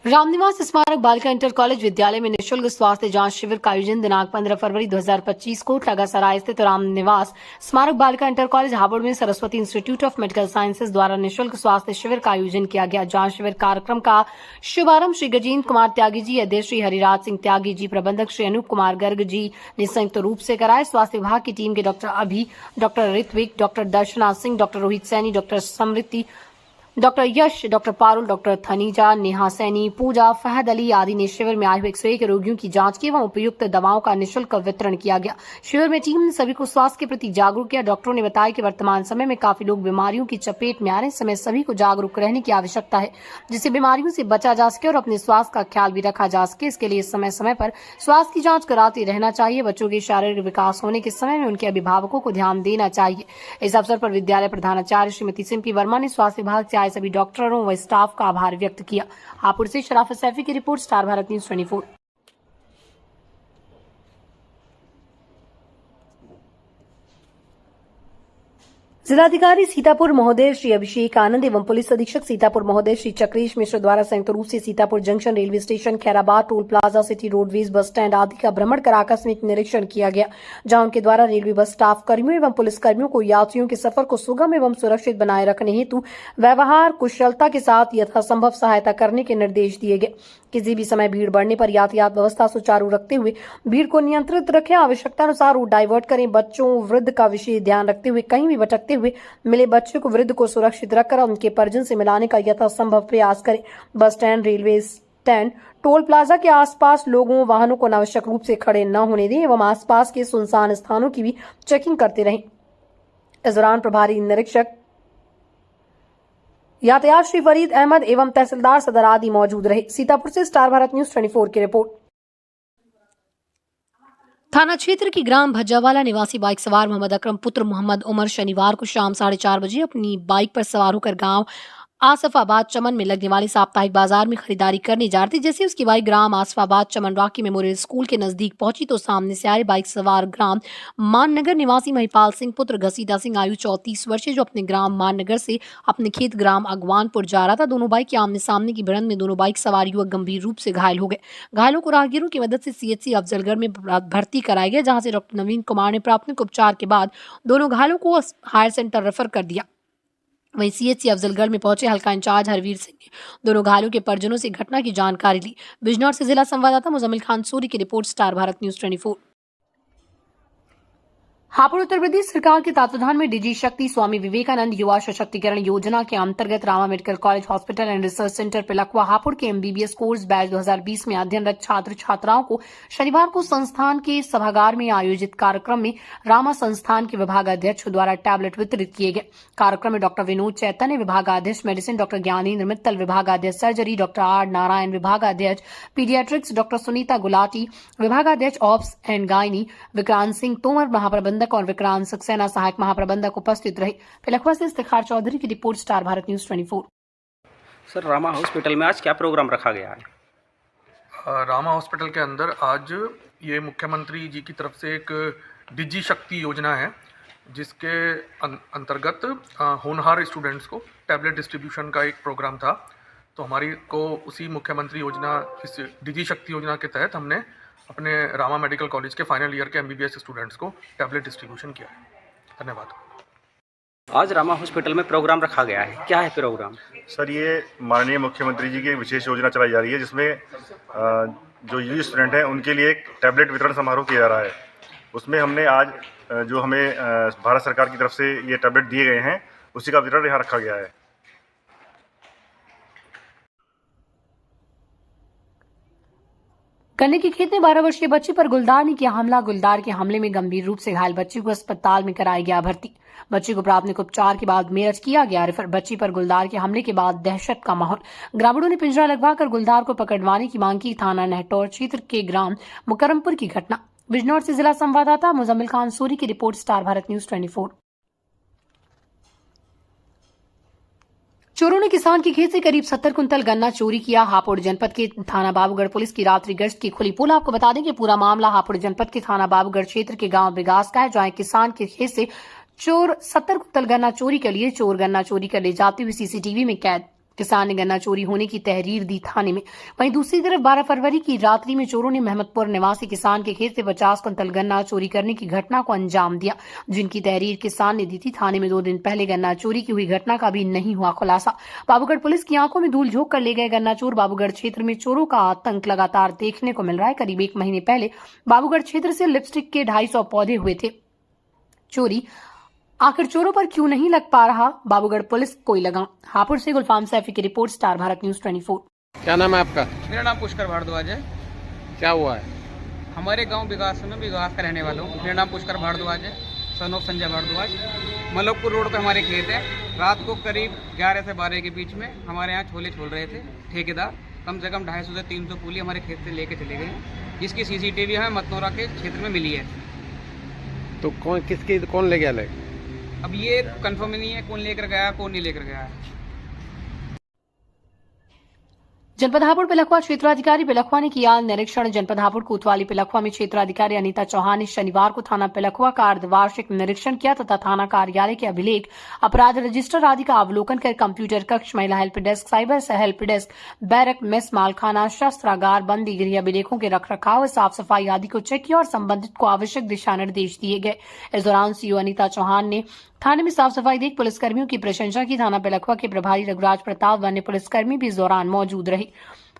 रामनिवास स्मारक बालिका inter college विद्यालय में निःशुल्क स्वास्थ्य जांच शिविर का आयोजन दिनांक 15 फरवरी 2025 को टगासराय स्थित रामनिवास स्मारक बालिका इंटर कॉलेज हापुड़ में Saraswati institute of medical sciences द्वारा निःशुल्क स्वास्थ्य शिविर का आयोजन किया गया। जांच शिविर कार्यक्रम का शुभारंभ श्री गजेंद्र कुमार त्यागी जी, अध्यक्ष श्री हरिराज सिंह त्यागी जी, प्रबंधक श्री अनूप कुमार गर्ग जी ने संयुक्त रूप से कराए। स्वास्थ्य विभाग की टीम के डॉक्टर अभी, डॉक्टर ऋत्विक, डॉक्टर दर्शना सिंह, डॉक्टर रोहित सैनी, डॉक्टर समृति, डॉक्टर यश, डॉक्टर पारुल, डॉक्टर थनीजा, नेहा सैनी, पूजा, फहद अली आदि ने शिविर में आए हुए 101 रोगियों की जांच की एवं उपयुक्त दवाओं का निःशुल्क वितरण किया गया। शिविर में टीम ने सभी को स्वास्थ्य के प्रति जागरूक किया। डॉक्टरों ने बताया कि वर्तमान समय में काफी लोग बीमारियों की चपेट में आ रहे हैं। समय सभी को जागरूक रहने की आवश्यकता है, जिससे बीमारियों से बचा जा सके और अपने स्वास्थ्य का ख्याल भी रखा जा सके। इसके लिए समय समय पर स्वास्थ्य की जाँच कराते रहना चाहिए। बच्चों के शारीरिक विकास होने के समय में उनके अभिभावकों को ध्यान देना चाहिए। इस अवसर पर विद्यालय प्रधानाचार्य श्रीमती सिंपी वर्मा ने स्वास्थ्य विभाग से आए सभी डॉक्टरों व स्टाफ का आभार व्यक्त किया। हापुड़ से शराफत सैफी की रिपोर्ट, स्टार भारत न्यूज 24। जिलाधिकारी सीतापुर महोदय श्री अभिषेक आनंद एवं पुलिस अधीक्षक सीतापुर महोदय श्री चक्रेश मिश्र द्वारा संयुक्त रूप से Sitapur junction, railway station, Khairabad, toll plaza, city roadways, bus stand आदि का भ्रमण कर आकस्मिक निरीक्षण किया गया, जहां उनके द्वारा रेलवे बस स्टाफ कर्मियों एवं पुलिस कर्मियों को यात्रियों के सफर को सुगम एवं सुरक्षित बनाए रखने हेतु व्यवहार कुशलता के साथ यथासंभव सहायता करने के निर्देश दिए गए। किसी भी समय भीड़ बढ़ने पर यातायात व्यवस्था सुचारू रखते हुए भीड़ को नियंत्रित रखें, आवश्यकता अनुसार रूट डाइवर्ट करें। बच्चों वृद्ध का विशेष ध्यान रखते हुए कहीं भी भटकते हुए मिले बच्चे को वृद्ध को सुरक्षित रखकर उनके परिजन से मिलाने का यथासंभव प्रयास करें। Bus stand, railway stand, toll plaza के आसपास लोगों वाहनों को अनावश्यक रूप से खड़े न होने दें एवं आसपास के सुनसान स्थानों की भी चेकिंग करते रहें। इस दौरान प्रभारी निरीक्षक यातायात श्री फरीद अहमद एवं तहसीलदार सदर आदि मौजूद रहे। सीतापुर से स्टार भारत न्यूज 24 की रिपोर्ट। थाना क्षेत्र की ग्राम भज्जावाला निवासी बाइक सवार मोहम्मद अकरम पुत्र मोहम्मद उमर शनिवार को शाम 4:30 बजे अपनी बाइक पर सवार होकर गांव आसफाबाद चमन में लगने वाले साप्ताहिक बाजार में खरीदारी करने जा रही थी। जैसे उसकी बाइक ग्राम आसफाबाद चमन रॉकी मेमोरियल स्कूल के नजदीक पहुंची तो सामने से आए बाइक सवार ग्राम माननगर निवासी महिपाल सिंह पुत्र घसीटा सिंह आयु 34 वर्षीय, जो अपने ग्राम माननगर से अपने खेत ग्राम अगवानपुर जा रहा था। दोनों बाइक के आमने सामने की भिड़ंत में दोनों बाइक सवार युवक गंभीर रूप से घायल हो गए। घायलों को राहगीरों की मदद से सीएचसी अफजलगढ़ में भर्ती कराया गया, जहाँ से डॉक्टर नवीन कुमार ने प्राथमिक उपचार के बाद दोनों घायलों को हायर सेंटर रेफर कर दिया। वहीं सीएचसी अफजलगढ़ में पहुंचे हल्का इंचार्ज हरवीर सिंह ने दोनों घायलों के परिजनों से घटना की जानकारी ली। बिजनौर से जिला संवाददाता मुजम्मिल खान सूरी की रिपोर्ट, स्टार भारत न्यूज 24। हापुड़ उत्तर प्रदेश सरकार के तत्वाधान में डिजी शक्ति स्वामी विवेकानंद युवा सशक्तिकरण योजना के अंतर्गत Rama medical college hospital and research centre Pilkhuwa Hapur के एमबीबीएस कोर्स बैच 2020 में अध्ययनरत छात्र छात्राओं को शनिवार को संस्थान के सभागार में आयोजित कार्यक्रम में रामा संस्थान के विभागाध्यक्ष द्वारा टैबलेट वितरित किए गए। कार्यक्रम में डॉक्टर विनोद चैतन्य विभागाध्यक्ष मेडिसिन, डॉक्टर ज्ञानेन्द्र मित्तल विभागाध्यक्ष सर्जरी, डॉक्टर आर नारायण विभागाध्यक्ष पीडियाट्रिक्स, डॉक्टर सुनीता गुलाटी विभागाध्यक्ष ops and gynae, Vikrant Singh Tomar महाप्रबंधक और विक्रांत सक्सेना सहायक महाप्रबंधक उपस्थित रहे। पिलखवा से इफ्तिखार चौधरी की रिपोर्ट, Star Bharat news 24। Sir, Rama hospital में आज क्या प्रोग्राम रखा गया है? रामा हॉस्पिटल के अंदर आज ये मुख्यमंत्री जी की तरफ से एक डिजी शक्ति योजना है, जिसके अंतर्गत होनहार स्टूडेंट्स को टैबलेट डिस्ट्रीब्यूशन का एक प्रोग्राम था। तो हमारी को उसी मुख्यमंत्री योजना, इस डिजी शक्ति योजना के तहत हमने अपने रामा मेडिकल कॉलेज के फाइनल ईयर के एमबीबीएस स्टूडेंट्स को टैबलेट डिस्ट्रीब्यूशन किया है। धन्यवाद। आज रामा हॉस्पिटल में प्रोग्राम रखा गया है, क्या है प्रोग्राम? सर, ये माननीय मुख्यमंत्री जी की विशेष योजना चलाई जा रही है, जिसमें जो यूजी स्टूडेंट हैं उनके लिए एक टैबलेट वितरण समारोह किया जा रहा है। उसमें हमने आज जो हमें भारत सरकार की तरफ से ये टैबलेट दिए गए हैं, उसी का वितरण यहाँ रखा गया है। गन्ने के खेत में 12 वर्षीय बच्ची पर गुलदार ने किया हमला। गुलदार के हमले में गंभीर रूप से घायल बच्ची को अस्पताल में कराया गया भर्ती। बच्ची को प्राथमिक उपचार के बाद मेरठ किया गया रेफर। बच्ची पर गुलदार के हमले के बाद दहशत का माहौल। ग्रामीणों ने पिंजरा लगवाकर गुलदार को पकड़वाने की मांग की। थाना नहटौर क्षेत्र के ग्राम मुकरमपुर की घटना। बिजनौर से जिला संवाददाता मुजम्मिल खान सूरी की रिपोर्ट, स्टार भारत न्यूज 24। चोरों ने किसान के खेत से करीब 70 कुंतल गन्ना चोरी किया। हापुड़ जनपद के थाना बाबूगढ़ पुलिस की रात्रि गश्त की खुली पोल। आपको बता दें कि पूरा मामला हापुड़ जनपद के थाना बाबूगढ़ क्षेत्र के गांव बिगास का है, जहां किसान के खेत से चोर 70 कुंतल गन्ना चोरी कर लिए। चोर गन्ना चोरी कर ले जाते हुए सीसीटीवी में कैद। किसान ने गन्ना चोरी होने की तहरीर दी थाने में। वहीं दूसरी तरफ 12 फरवरी की रात्रि में चोरों ने महमदपुर निवासी किसान के खेत से 50 कुंतल गन्ना चोरी करने की घटना को अंजाम दिया, जिनकी तहरीर किसान ने दी थी। थाने में 2 दिन पहले गन्ना चोरी की हुई घटना का भी नहीं हुआ खुलासा। बाबूगढ़ पुलिस की आंखों में धूल झोंक कर ले गए गन्ना चोर। बाबूगढ़ क्षेत्र में चोरों का आतंक लगातार देखने को मिल रहा है। करीब 1 महीने पहले बाबूगढ़ क्षेत्र से लिपस्टिक के 250 पौधे हुए थे चोरी। आखिर चोरों पर क्यों नहीं लग पा रहा बाबूगढ़ पुलिस कोई लगा। हापुड़ से गुलफाम सैफी की रिपोर्ट, स्टार भारत न्यूज 24। क्या नाम है आपका? मेरा नाम पुष्कर भारद्वाज है। क्या हुआ है? हमारे गांव विकास का रहने वाला हूँ। मेरा नाम पुष्कर भारद्वाज है, son of Sanjay Bhardwaj. Malakpur road पे हमारे खेत है। रात को करीब 11 से 12 के बीच में हमारे यहाँ छोले छोल रहे थे ठेकेदार। कम से कम 250 से 300 कूली हमारे खेत से लेके चले गए, जिसकी CCTV हमें मतनौरा के क्षेत्र में मिली है। तो कौन ले गया? अब ये कंफर्म नहीं है कौन लेकर गया कौन नहीं लेकर गया है। जनपद हापुड़ पिलखुआ क्षेत्राधिकारी पिलखुआ ने किया निरीक्षण। जनपद हापुड़ कोतवाली पिलखुआ में क्षेत्राधिकारी अनीता चौहान ने शनिवार को थाना पिलखुआ का अर्धवार्षिक निरीक्षण किया तथा थाना कार्यालय के अभिलेख, अपराध रजिस्टर आदि का अवलोकन कर कंप्यूटर कक्ष, महिला help desk, cyber help desk, barrack, mess, मालखाना, शस्त्रागार, बंदी गृह अभिलेखों के रखरखाव, साफ सफाई आदि को चेक किया और संबंधित को आवश्यक दिशा निर्देश दिए गए। इस दौरान सीओ अनीता चौहान ने थाने में साफ सफाई देख पुलिसकर्मियों की प्रशंसा की। थाना पिलखुआ के प्रभारी रघुराज प्रताप व अन्य पुलिसकर्मी भी इस दौरान मौजूद रहे।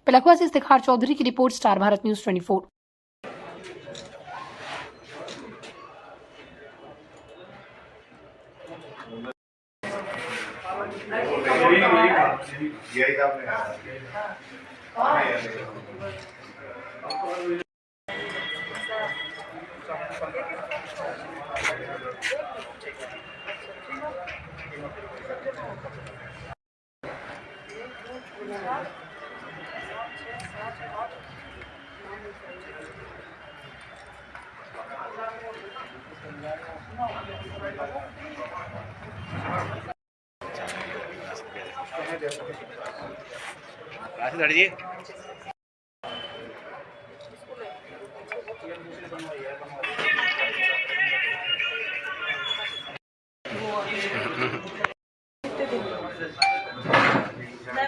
पिलखुआ से इफ्तिखार चौधरी की रिपोर्ट, स्टार भारत न्यूज 24।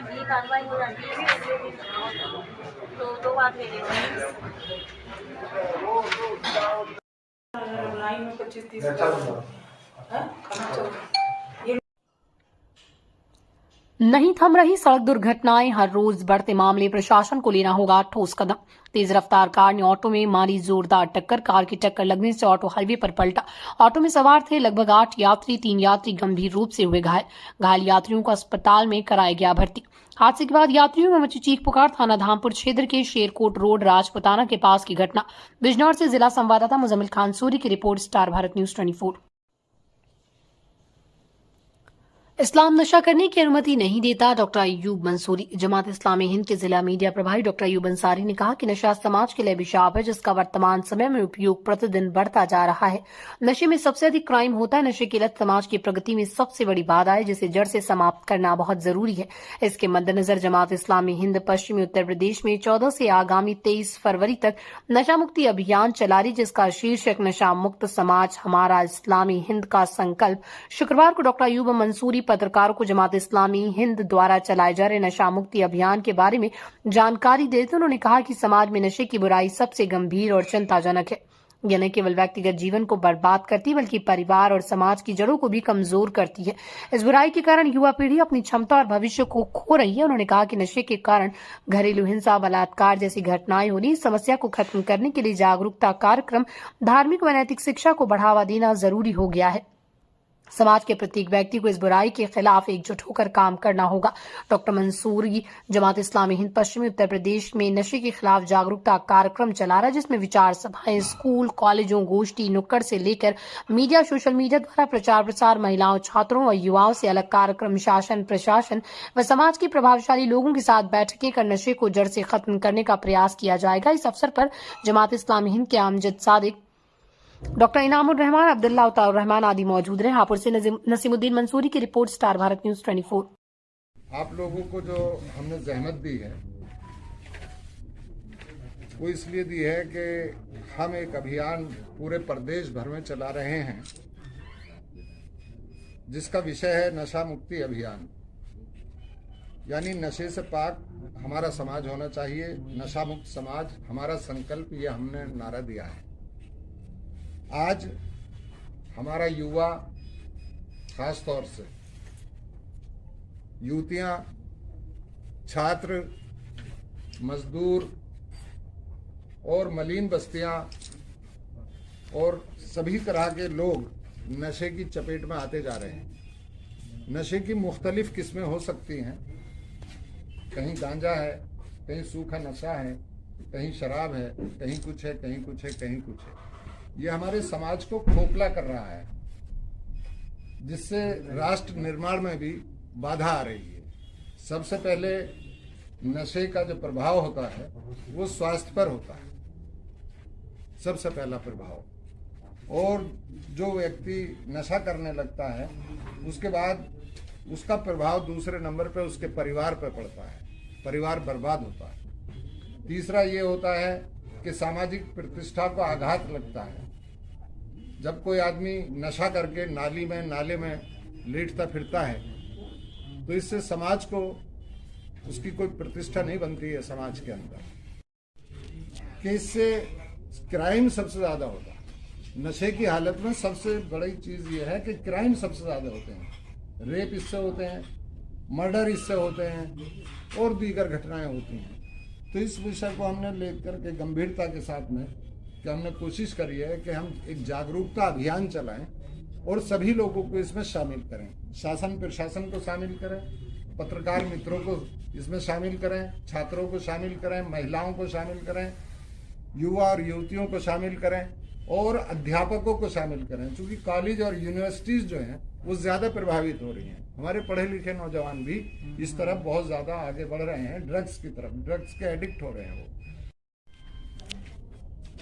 ये कार्रवाई हो जाती है तो 2 बार ले लेंगे। लाइन में 25-30 नहीं थम रही सड़क दुर्घटनाएं, हर रोज बढ़ते मामले, प्रशासन को लेना होगा ठोस कदम। तेज रफ्तार कार ने ऑटो में मारी जोरदार टक्कर। कार की टक्कर लगने से ऑटो हाईवे पर पलटा। ऑटो में सवार थे लगभग 8 यात्री, 3 यात्री गंभीर रूप से हुए घायल। घायल यात्रियों को अस्पताल में कराया गया भर्ती। हादसे के बाद यात्रियों में मची चीख पुकार। थाना धामपुर क्षेत्र के शेरकोट रोड राजपुताना के पास की घटना। बिजनौर से जिला संवाददाता मुजम्मिल खान सूरी की रिपोर्ट, स्टार भारत न्यूज 24। इस्लाम नशा करने की अनुमति नहीं देता, डॉक्टर अयूब मंसूरी। जमात इस्लामी हिंद के जिला मीडिया प्रभारी डॉक्टर अयूब अंसारी ने कहा कि नशा समाज के लिए अभिशाप है, जिसका वर्तमान समय में उपयोग प्रतिदिन बढ़ता जा रहा है। नशे में सबसे अधिक क्राइम होता है। नशे की लत समाज की प्रगति में सबसे बड़ी बाधा है, जिसे जड़ से समाप्त करना बहुत जरूरी है। इसके मद्देनजर जमात इस्लामी हिंद पश्चिमी उत्तर प्रदेश में 14 से आगामी 23 फरवरी तक नशा मुक्ति अभियान चला रही, जिसका शीर्षक नशा मुक्त समाज हमारा इस्लामी हिंद का संकल्प। शुक्रवार को डॉक्टर अयूब मंसूरी पत्रकारों को जमात इस्लामी हिंद द्वारा चलाए जा रहे नशा मुक्ति अभियान के बारे में जानकारी देते उन्होंने कहा कि समाज में नशे की बुराई सबसे गंभीर और चिंताजनक है। यह न केवल व्यक्तिगत जीवन को बर्बाद करती, बल्कि परिवार और समाज की जड़ों को भी कमजोर करती है। इस बुराई के कारण युवा पीढ़ी अपनी क्षमता और भविष्य को खो रही है। उन्होंने कहा कि नशे के कारण घरेलू हिंसा, बलात्कार जैसी घटनाएं हो रही। इस समस्या को खत्म करने के लिए जागरूकता कार्यक्रम, धार्मिक व नैतिक शिक्षा को बढ़ावा देना जरूरी हो गया है। समाज के प्रत्येक व्यक्ति को इस बुराई के खिलाफ एकजुट होकर काम करना होगा। डॉक्टर मंसूरी जमात इस्लामी हिंद पश्चिमी उत्तर प्रदेश में नशे के खिलाफ जागरूकता कार्यक्रम चला रहा है, जिसमें विचार सभाएं, स्कूल, कॉलेजों, गोष्ठी, नुक्कड़ से लेकर मीडिया, सोशल मीडिया द्वारा प्रचार प्रसार, महिलाओं, छात्रों व युवाओं से अलग कार्यक्रम, शासन, प्रशासन व समाज के प्रभावशाली लोगों के साथ बैठकें कर नशे को जड़ से खत्म करने का प्रयास किया जाएगा। इस अवसर पर जमात इस्लामी हिंद के आमजद सादिक, डॉक्टर इनामुर रहमान, अब्दुल्ला उताउर रहमान आदि मौजूद रहे। हापुड़ से नसीमुद्दीन मंसूरी की रिपोर्ट, स्टार भारत न्यूज 24। आप लोगों को जो हमने जहमत दी है वो इसलिए दी है कि हम एक अभियान पूरे प्रदेश भर में चला रहे हैं, जिसका विषय है नशा मुक्ति अभियान। यानी नशे से पाक हमारा समाज होना चाहिए, नशा मुक्त समाज हमारा संकल्प, ये हमने नारा दिया है। आज हमारा युवा, खास तौर से युवतियां, छात्र, मजदूर और मलिन बस्तियां और सभी तरह के लोग नशे की चपेट में आते जा रहे हैं। नशे की मुख्तलिफ किस्में हो सकती हैं, कहीं गांजा है, कहीं सूखा नशा है, कहीं शराब है, कहीं कुछ है, कहीं कुछ है, कहीं कुछ है। ये हमारे समाज को खोखला कर रहा है, जिससे राष्ट्र निर्माण में भी बाधा आ रही है। सबसे पहले नशे का जो प्रभाव होता है वो स्वास्थ्य पर होता है, सबसे पहला प्रभाव। और जो व्यक्ति नशा करने लगता है उसके बाद उसका प्रभाव दूसरे नंबर पे उसके परिवार पर पड़ता है, परिवार बर्बाद होता है। तीसरा ये होता है कि सामाजिक प्रतिष्ठा को आघात लगता है। जब कोई आदमी नशा करके नाले में लेटता फिरता है तो इससे समाज को उसकी कोई प्रतिष्ठा नहीं बनती है समाज के अंदर, कि इससे क्राइम सबसे ज़्यादा होता है। नशे की हालत में सबसे बड़ी चीज़ ये है कि क्राइम सबसे ज़्यादा होते हैं, रेप इससे होते हैं, मर्डर इससे होते हैं और दीगर घटनाएं होती हैं। तो इस विषय को हमने लेकर के गंभीरता के साथ में कि हमने कोशिश करी है कि हम एक जागरूकता अभियान चलाएं और सभी लोगों को इसमें शामिल करें। शासन प्रशासन को शामिल करें, पत्रकार मित्रों को इसमें शामिल करें, छात्रों को शामिल करें, महिलाओं को शामिल करें, युवा और युवतियों को शामिल करें और अध्यापकों को शामिल करें। क्योंकि कॉलेज और यूनिवर्सिटीज़ जो हैं वो ज़्यादा प्रभावित हो रही हैं। हमारे पढ़े लिखे नौजवान भी इस तरफ बहुत ज़्यादा आगे बढ़ रहे हैं, ड्रग्स की तरफ, ड्रग्स के एडिक्ट हो रहे हैं।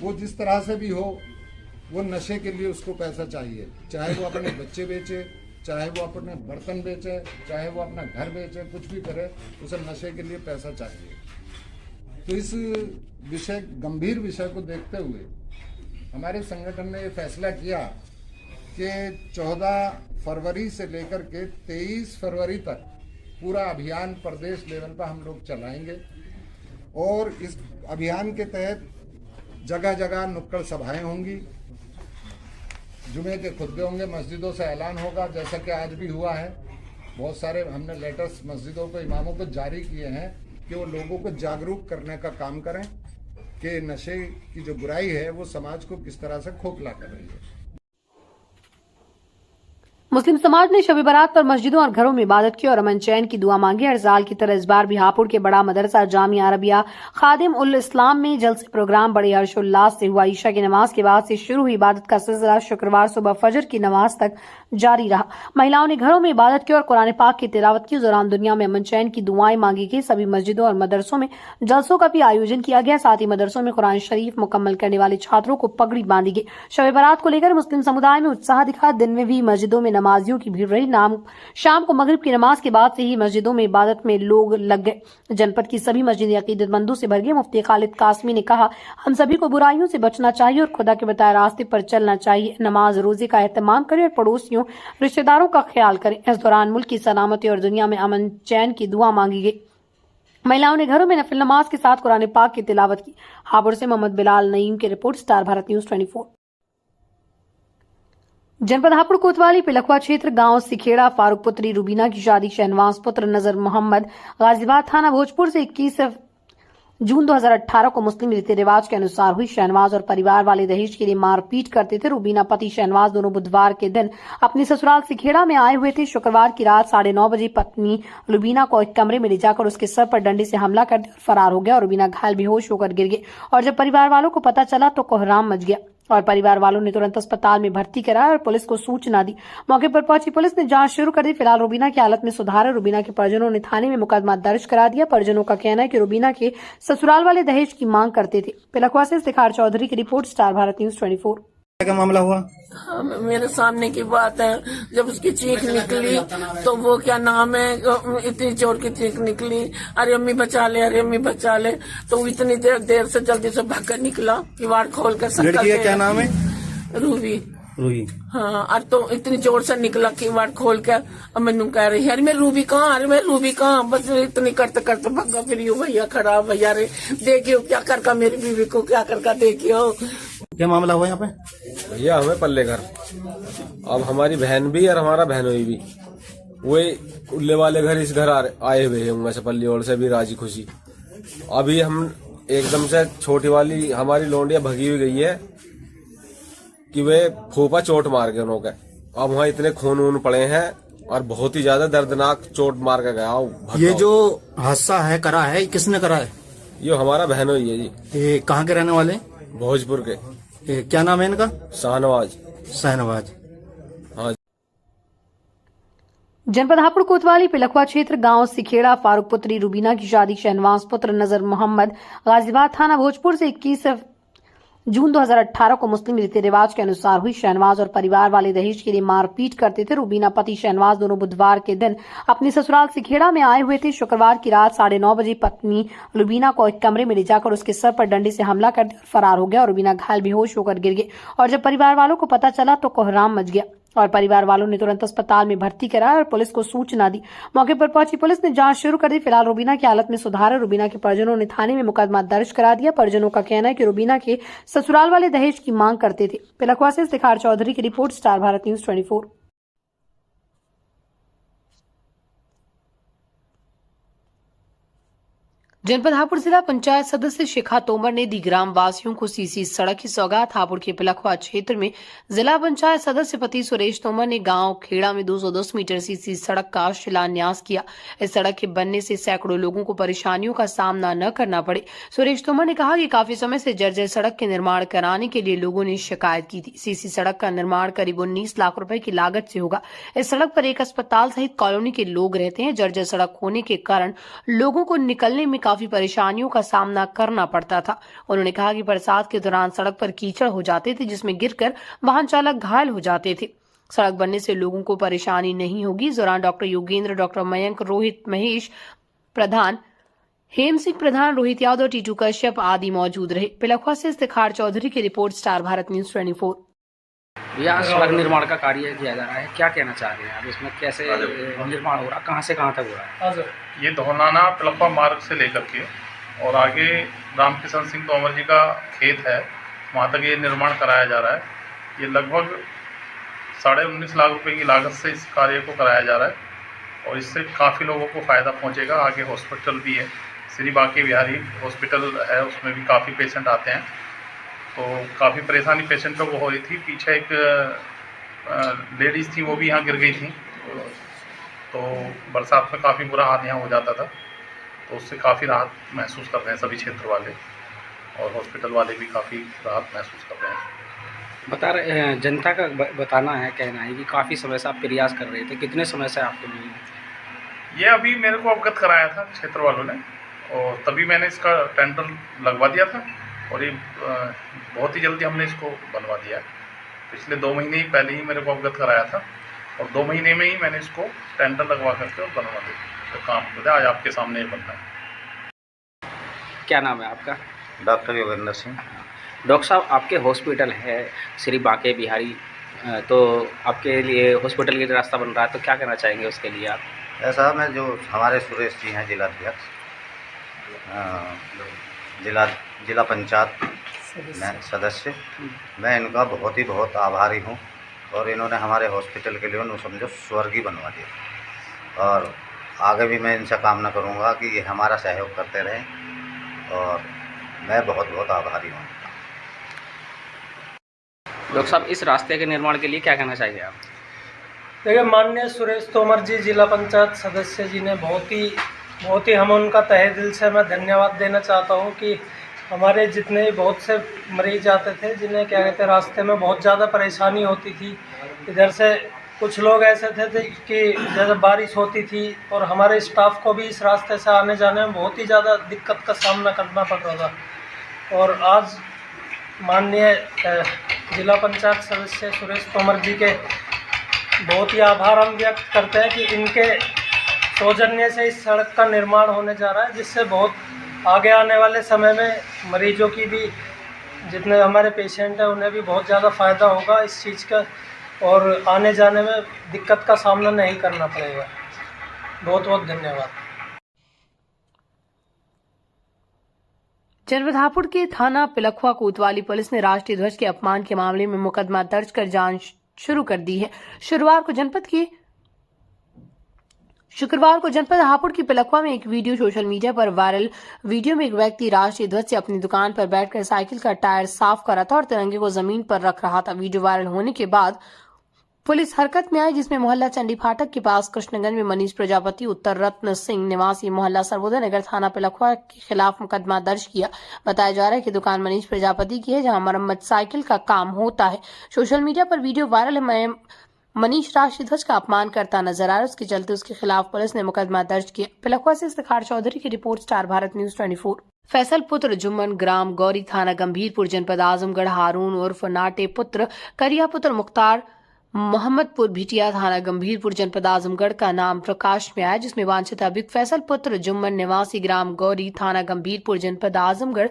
वो जिस तरह से भी हो, वो नशे के लिए उसको पैसा चाहिए, चाहे वो अपने बच्चे बेचे, चाहे वो अपने बर्तन बेचे, चाहे वो अपना घर बेचे, कुछ भी करे, उसे नशे के लिए पैसा चाहिए। तो इस गंभीर विषय को देखते हुए हमारे संगठन ने ये फैसला किया कि 14 फरवरी से लेकर के 23 फरवरी तक पूरा अभियान प्रदेश लेवल पर हम लोग चलाएंगे। और इस अभियान के तहत जगह जगह नुक्कड़ सभाएं होंगी, जुमे के खुतबे होंगे, मस्जिदों से ऐलान होगा, जैसा कि आज भी हुआ है। बहुत सारे हमने लेटर्स मस्जिदों को, इमामों को जारी किए हैं कि वो लोगों को जागरूक करने का काम करें कि नशे की जो बुराई है वो समाज को किस तरह से खोखला कर रही है। मुस्लिम समाज ने शब बारात पर मस्जिदों और घरों में इबादत की और अमन चैन की दुआ मांगी। हर साल की तरह इस बार भी हापुड़ के बड़ा मदरसा जामिया अरबिया खादिम उल इस्लाम में जलसे प्रोग्राम बड़े हर्षोल्लास से हुआ। ईशा की नमाज के बाद से शुरू हुई इबादत का सिलसिला शुक्रवार सुबह फजर की नमाज तक जारी रहा। महिलाओं ने घरों में इबादत की और कुरान पाक की तिलावत की। दौरान दुनिया में अमन चैन की दुआएं मांगी गई। सभी मस्जिदों और मदरसों में जलसों का भी आयोजन किया गया। साथ ही मदरसों में कुरान शरीफ मुकम्मल करने वाले छात्रों को पगड़ी बांधी गई। शब बारात को लेकर मुस्लिम समुदाय में उत्साह दिखा। दिन में भी मस्जिदों में नमाजियों की भीड़ रही। शाम को मगरिब की नमाज के बाद से ही मस्जिदों में इबादत में लोग लग गए। जनपद की सभी मस्जिदें अकीदतमंदों से भर गई। मुफ्ती खालिद कासमी ने कहा, हम सभी को बुराइयों से बचना चाहिए और खुदा के बताए रास्ते पर चलना चाहिए। नमाज रोजे का एहतमाम करें और पड़ोसियों रिश्तेदारों का ख्याल करें। इस दौरान मुल्क की सलामती और दुनिया में अमन चैन की दुआ मांगी गई। महिलाओं ने घरों में नफिल नमाज के साथ कुरान पाक की तिलावत की। हापुड़ से मोहम्मद बिलाल नईम की रिपोर्ट, स्टार भारत न्यूज 24। जनपद हापुड़ कोतवाली पिलखवा क्षेत्र गांव सिखेड़ा फारूक पुत्री रूबीना की शादी शहनवाज पुत्र नजर मोहम्मद गाजियाबाद थाना भोजपुर से 21 जून 2018 को मुस्लिम रीति रिवाज के अनुसार हुई। शहनवाज और परिवार वाले दहेज के लिए मारपीट करते थे। रूबीना पति शहनवाज दोनों बुधवार के दिन अपने ससुराल सिखेड़ा में आए हुए थे। शुक्रवार की रात 9:30 बजे पत्नी रूबीना को एक कमरे में ले जाकर उसके सर पर डंडे से हमला कर दिया और फरार हो गया। रूबीना घायल बेहोश होकर गिर गई और जब परिवार वालों को पता चला तो कोहराम मच गया और परिवार वालों ने तुरंत अस्पताल में भर्ती कराया और पुलिस को सूचना दी। मौके पर पहुंची पुलिस ने जांच शुरू कर दी। फिलहाल रूबीना की हालत में सुधार है। रूबीना के परिजनों ने थाने में मुकदमा दर्ज करा दिया। परिजनों का कहना है कि रूबीना के ससुराल वाले दहेज की मांग करते थे। पिलखवा से इफ्तिखार चौधरी की रिपोर्ट, स्टार भारत न्यूज 24। क्या मामला हुआ? हाँ, मेरे सामने की बात है। जब उसकी चीख निकली तो वो क्या नाम है, इतनी जोर की चीख निकली, अरे अम्मी बचा ले, अरे अम्मी बचा ले। तो वो इतनी देर से जल्दी से भाग कर निकला, किवाड़ खोल कर। लड़की का क्या नाम है? रूबी। रूही। हाँ, और तो इतनी जोर से निकला किवाड़ खोल के, और मैनू कह रही अरे मैं रूबी कहाँ, अरे मैं रूबी कहाँ, बस इतनी करते करते भगा। फिर यू भैया खड़ा, भैया रे देखियो क्या करका मेरी बीवी को, क्या करका देखियो। क्या मामला हुआ यहाँ पे? भैया हमें पल्ले घर, अब हमारी बहन भी और हमारा बहनोई भी वही उल्ले वाले घर इस घर आए हुए होंगे सपल्ली और से भी राजी खुशी। अभी हम एकदम से छोटी वाली हमारी लोंडिया भगी हुई गई है कि वे फूफा चोट मार गए उन्होंने। अब वहाँ इतने खून वून पड़े हैं और बहुत ही ज्यादा दर्दनाक चोट मार के गया। ये जो हादसा है करा है, किसने करा है? ये हमारा बहनोई है जी। ये कहाँ के रहने वाले? भोजपुर के। ये क्या नाम है इनका? शाहनवाज। शाहनवाज। हाँ। जनपद हापुड़ कोतवाली पिलखवा क्षेत्र गांव सिखेड़ा फारूक पुत्री रुबीना की शादी शहनवाज पुत्र नजर मोहम्मद गाजियाबाद थाना भोजपुर से 21 जून 2018 को मुस्लिम रीति रिवाज के अनुसार हुई। शहनवाज और परिवार वाले दहेज के लिए मारपीट करते थे। रुबीना पति शहनवाज दोनों बुधवार के दिन अपने ससुराल सिखेड़ा में आए हुए थे। शुक्रवार की रात 9:30 बजे पत्नी रुबीना को एक कमरे में ले जाकर उसके सर पर डंडे से हमला कर दिया और फरार हो गया। रुबीना घायल बेहोश होकर गिर गए और जब परिवार वालों को पता चला तो कोहराम मच गया और परिवार वालों ने तुरंत अस्पताल में भर्ती कराया और पुलिस को सूचना दी। मौके पर पहुंची पुलिस ने जांच शुरू कर दी। फिलहाल रुबीना की हालत में सुधार है। रुबीना के परिजनों ने थाने में मुकदमा दर्ज करा दिया। परिजनों का कहना है कि रुबीना के ससुराल वाले दहेज की मांग करते थे। पिलखवा से इफ्तिखार चौधरी की रिपोर्ट, स्टार भारत न्यूज 24। जनपद हापुड़ जिला पंचायत सदस्य शिखा तोमर ने दी ग्राम वासियों को सीसी सड़क की सौगात। हापुड़ के पिलखवा क्षेत्र में जिला पंचायत सदस्य पति सुरेश तोमर ने गांव खेड़ा में 210 मीटर सीसी सड़क का शिलान्यास किया। इस सड़क के बनने से सैकड़ों लोगों को परेशानियों का सामना न करना पड़े। सुरेश तोमर ने कहा कि काफी समय से जर्जर सड़क के निर्माण कराने के लिए लोगों ने शिकायत की थी। सीसी सड़क का निर्माण करीब 19 लाख रुपए की लागत से होगा। इस सड़क पर एक अस्पताल सहित कॉलोनी के लोग रहते हैं। जर्जर सड़क होने के कारण लोगों को निकलने में काफी परेशानियों का सामना करना पड़ता था। उन्होंने कहा कि बरसात के दौरान सड़क पर कीचड़ हो जाते थे जिसमें गिरकर वाहन चालक घायल हो जाते थे। सड़क बनने से लोगों को परेशानी नहीं होगी। इस दौरान डॉक्टर योगेंद्र, डॉक्टर मयंक, रोहित, महेश प्रधान, हेम सिंह प्रधान, रोहित यादव, टीटू कश्यप आदि मौजूद रहे। पिलखवा से इफ्तिखार चौधरी की रिपोर्ट, स्टार भारत न्यूज 24। भैया सड़क निर्माण का कार्य किया जा रहा है, क्या कहना चाह रहे हैं आप? इसमें कैसे निर्माण हो रहा है, कहाँ से कहाँ तक हो रहा है? ये धोनाना पिलखवा मार्ग से लेकर के और आगे रामकिशन सिंह तोमर जी का खेत है, वहाँ तक ये निर्माण कराया जा रहा है। ये लगभग 19.5 लाख रुपए की लागत से इस कार्य को कराया जा रहा है और इससे काफ़ी लोगों को फ़ायदा पहुँचेगा। आगे हॉस्पिटल भी है, श्री बांके बिहारी हॉस्पिटल है, उसमें भी काफ़ी पेशेंट आते हैं, तो काफ़ी परेशानी पेशेंटों को हो रही थी। पीछे एक लेडीज़ थी, वो भी यहाँ गिर गई थी, तो बरसात में काफ़ी बुरा हाल यहाँ हो जाता था, तो उससे काफ़ी राहत महसूस कर रहे हैं सभी क्षेत्र वाले और हॉस्पिटल वाले भी काफ़ी राहत महसूस कर रहे हैं। बता रहे हैं, जनता का बताना है, कहना है कि काफ़ी समय से आप प्रयास कर रहे थे, कितने समय से आपको मिली? ये अभी मेरे को अवगत कराया था क्षेत्र वालों ने और तभी मैंने इसका टेंडर लगवा दिया था और ये बहुत ही जल्दी हमने इसको बनवा दिया। पिछले 2 महीने ही पहले ही मेरे को अवगत कराया था और 2 महीने में ही मैंने इसको टेंडर लगवा करके और बनवा दिया। तो काम खुद आज आपके सामने ही बनना है। क्या नाम है आपका? डॉक्टर योगेंद्र सिंह। डॉक्टर साहब, आपके हॉस्पिटल है श्री बांके बिहारी, तो आपके लिए हॉस्पिटल के लिए रास्ता बन रहा है, तो क्या कहना चाहेंगे उसके लिए आप? ऐसा मैं जो हमारे सुरेश जी हैं जिलाध्यक्ष, जिला पंचायत में सदस्य, मैं इनका बहुत आभारी हूँ और इन्होंने हमारे हॉस्पिटल के लिए समझो स्वर्ग ही बनवा दिया और आगे भी मैं इनसे कामना करूँगा कि ये हमारा सहयोग करते रहें और मैं बहुत आभारी हूँ। डॉक्टर साहब, इस रास्ते के निर्माण के लिए क्या कहना चाहिए आप? देखिए, माननीय सुरेश तोमर जी जिला पंचायत सदस्य जी ने बहुत ही हम उनका तहे दिल से मैं धन्यवाद देना चाहता हूँ कि हमारे जितने बहुत से मरीज आते थे जिन्हें क्या कहते हैं रास्ते में बहुत ज़्यादा परेशानी होती थी। इधर से कुछ लोग ऐसे थे कि जैसे बारिश होती थी और हमारे स्टाफ को भी इस रास्ते से आने जाने में बहुत ही ज़्यादा दिक्कत का सामना करना पड़ रहा था और आज माननीय जिला पंचायत सदस्य सुरेश तोमर जी के बहुत ही आभार हम व्यक्त करते हैं कि इनके सौजन्य से इस सड़क का निर्माण होने जा रहा है, जिससे बहुत आगे आने वाले समय में मरीजों की भी जितने हमारे पेशेंट हैं उन्हें भी बहुत ज़्यादा फ़ायदा होगा इस चीज़ का, और आने जाने में दिक्कत का सामना नहीं करना पड़ेगा। बहुत बहुत धन्यवाद। जनपद हापुड़ के थाना पिलखुआ कोतवाली पुलिस ने राष्ट्रीय ध्वज के अपमान के मामले में मुकदमा दर्ज कर जांच शुरू कर दी है। शुक्रवार को जनपद हापुड़ की पिलखुआ में एक वीडियो सोशल मीडिया पर वायरल। वीडियो में एक व्यक्ति राष्ट्रीय ध्वज से अपनी दुकान पर बैठकर साइकिल का टायर साफ कर रहा था और तिरंगे को जमीन पर रख रहा था। वीडियो वायरल होने के बाद पुलिस हरकत में आई, जिसमें मोहल्ला चंडी फाटक के पास कृष्णगंज में मनीष प्रजापति उत्तर रत्न सिंह निवासी मोहल्ला सर्वोदय नगर थाना पिलखुआ के खिलाफ मुकदमा दर्ज किया। बताया जा रहा है कि दुकान मनीष प्रजापति की है, जहां मरम्मत साइकिल का काम होता है। सोशल मीडिया पर वीडियो वायरल है। मनीष राष्ट्रीय ध्वज का अपमान करता नजर आ रहा है, उसके चलते उसके खिलाफ पुलिस ने मुकदमा दर्ज किया। पिलखुआ से इफ्तिखार चौधरी की रिपोर्ट, स्टार भारत न्यूज 24। फैसल पुत्र जुम्मन ग्राम गौरी थाना गंभीरपुर जनपद आजमगढ़ हारून उर्फ नाटे पुत्र करिया पुत्र मुख्तार मोहम्मदपुर भिटिया थाना गंभीरपुर जनपद आजमगढ़ का नाम प्रकाश में आया, जिसमें वांछित अभियुक्त फैसल पुत्र जुम्मन निवासी ग्राम गौरी थाना गंभीरपुर जनपद आजमगढ़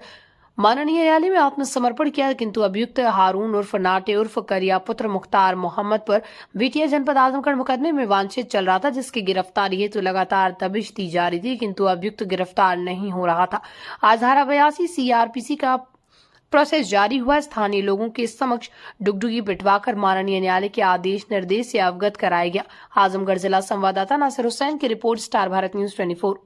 माननीय न्यायालय में आत्मसमर्पण किया, किंतु अभियुक्त हारून उर्फ नाटे उर्फ करिया पुत्र मुख्तार मोहम्मदपुर भिटिया जनपद आजमगढ़ मुकदमे में वांछित चल रहा था, जिसकी गिरफ्तारी हेतु लगातार दबिश दी जा रही थी, किंतु अभियुक्त गिरफ्तार नहीं हो रहा था। आज धारा 82 CRPC का प्रोसेस जारी हुआ। स्थानीय लोगों के समक्ष डुगडुगी पिटवाकर माननीय न्यायालय के आदेश निर्देश से अवगत कराया गया। आजमगढ़ जिला संवाददाता नासिर हुसैन की रिपोर्ट, स्टार भारत न्यूज 24।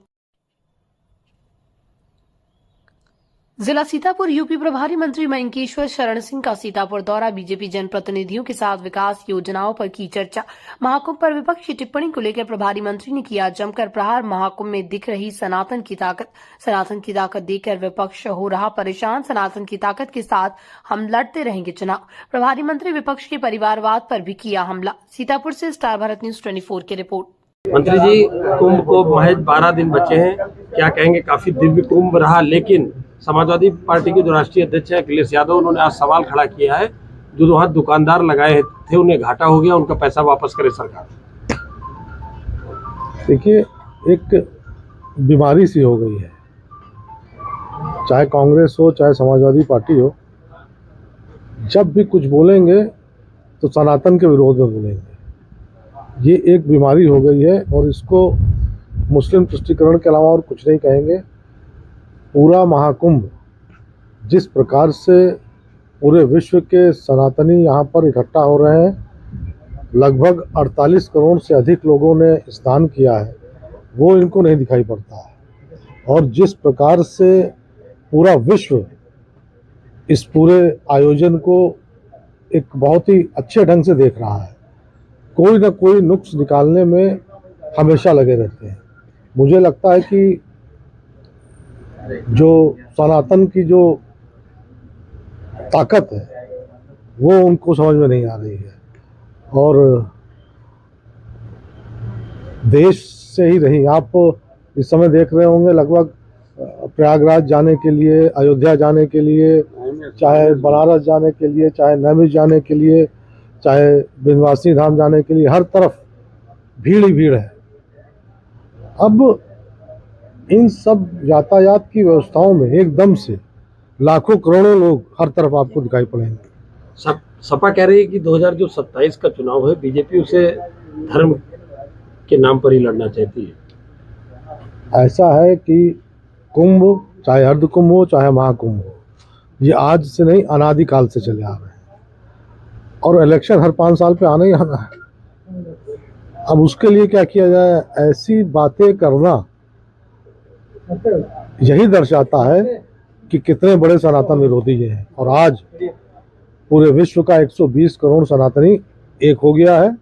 जिला सीतापुर यूपी प्रभारी मंत्री मयंकेश्वर शरण सिंह का सीतापुर दौरा। बीजेपी जनप्रतिनिधियों के साथ विकास योजनाओं पर की चर्चा। महाकुंभ पर विपक्ष की टिप्पणी को लेकर प्रभारी मंत्री ने किया जमकर प्रहार। महाकुंभ में दिख रही सनातन की ताकत देखकर विपक्ष हो रहा परेशान। सनातन की ताकत के साथ हम लड़ते रहेंगे चुनाव। प्रभारी मंत्री विपक्ष के परिवारवाद पर भी किया हमला। सीतापुर से स्टार भारत न्यूज 24 की रिपोर्ट। मंत्री जी, कुंभ को महज 12 दिन बचे हैं, क्या कहेंगे? काफी दिव्य कुंभ रहा, लेकिन समाजवादी पार्टी के जो राष्ट्रीय अध्यक्ष हैं अखिलेश यादव, उन्होंने आज सवाल खड़ा किया है, जो वहाँ दुकानदार लगाए थे उन्हें घाटा हो गया, उनका पैसा वापस करे सरकार। देखिए, एक बीमारी सी हो गई है, चाहे कांग्रेस हो चाहे समाजवादी पार्टी हो, जब भी कुछ बोलेंगे तो सनातन के विरोध में बोलेंगे। ये एक बीमारी हो गई है और इसको मुस्लिम तुष्टीकरण के अलावा और कुछ नहीं कहेंगे। पूरा महाकुंभ जिस प्रकार से पूरे विश्व के सनातनी यहाँ पर इकट्ठा हो रहे हैं, लगभग 48 करोड़ से अधिक लोगों ने स्नान किया है, वो इनको नहीं दिखाई पड़ता है। और जिस प्रकार से पूरा विश्व इस पूरे आयोजन को एक बहुत ही अच्छे ढंग से देख रहा है, कोई ना कोई नुक्स निकालने में हमेशा लगे रहते हैं। मुझे लगता है कि जो सनातन की जो ताकत है वो उनको समझ में नहीं आ रही है, और देश से ही नहीं, आप इस समय देख रहे होंगे लगभग प्रयागराज जाने के लिए, अयोध्या जाने के लिए, चाहे बनारस जाने के लिए, चाहे नैमिष जाने के लिए, चाहे विंध्यवासिनी धाम जाने के लिए, हर तरफ भीड़ ही भीड़ है। अब इन सब यातायात की व्यवस्थाओं में एकदम से लाखों करोड़ों लोग हर तरफ आपको दिखाई पड़ेंगे। सपा कह रही है कि 2027 का चुनाव है, बीजेपी उसे धर्म के नाम पर ही लड़ना चाहती है। ऐसा है कि कुंभ, चाहे अर्ध कुंभ हो चाहे महाकुंभ हो, ये आज से नहीं अनादिकाल से चले आ रहे हैं, और इलेक्शन हर 5 साल पे आना ही आना है। अब उसके लिए क्या किया जाए? ऐसी बातें करना यही दर्शाता है कि कितने बड़े सनातन विरोधी ये हैं। और आज पूरे विश्व का 120 करोड़ सनातनी एक हो गया है,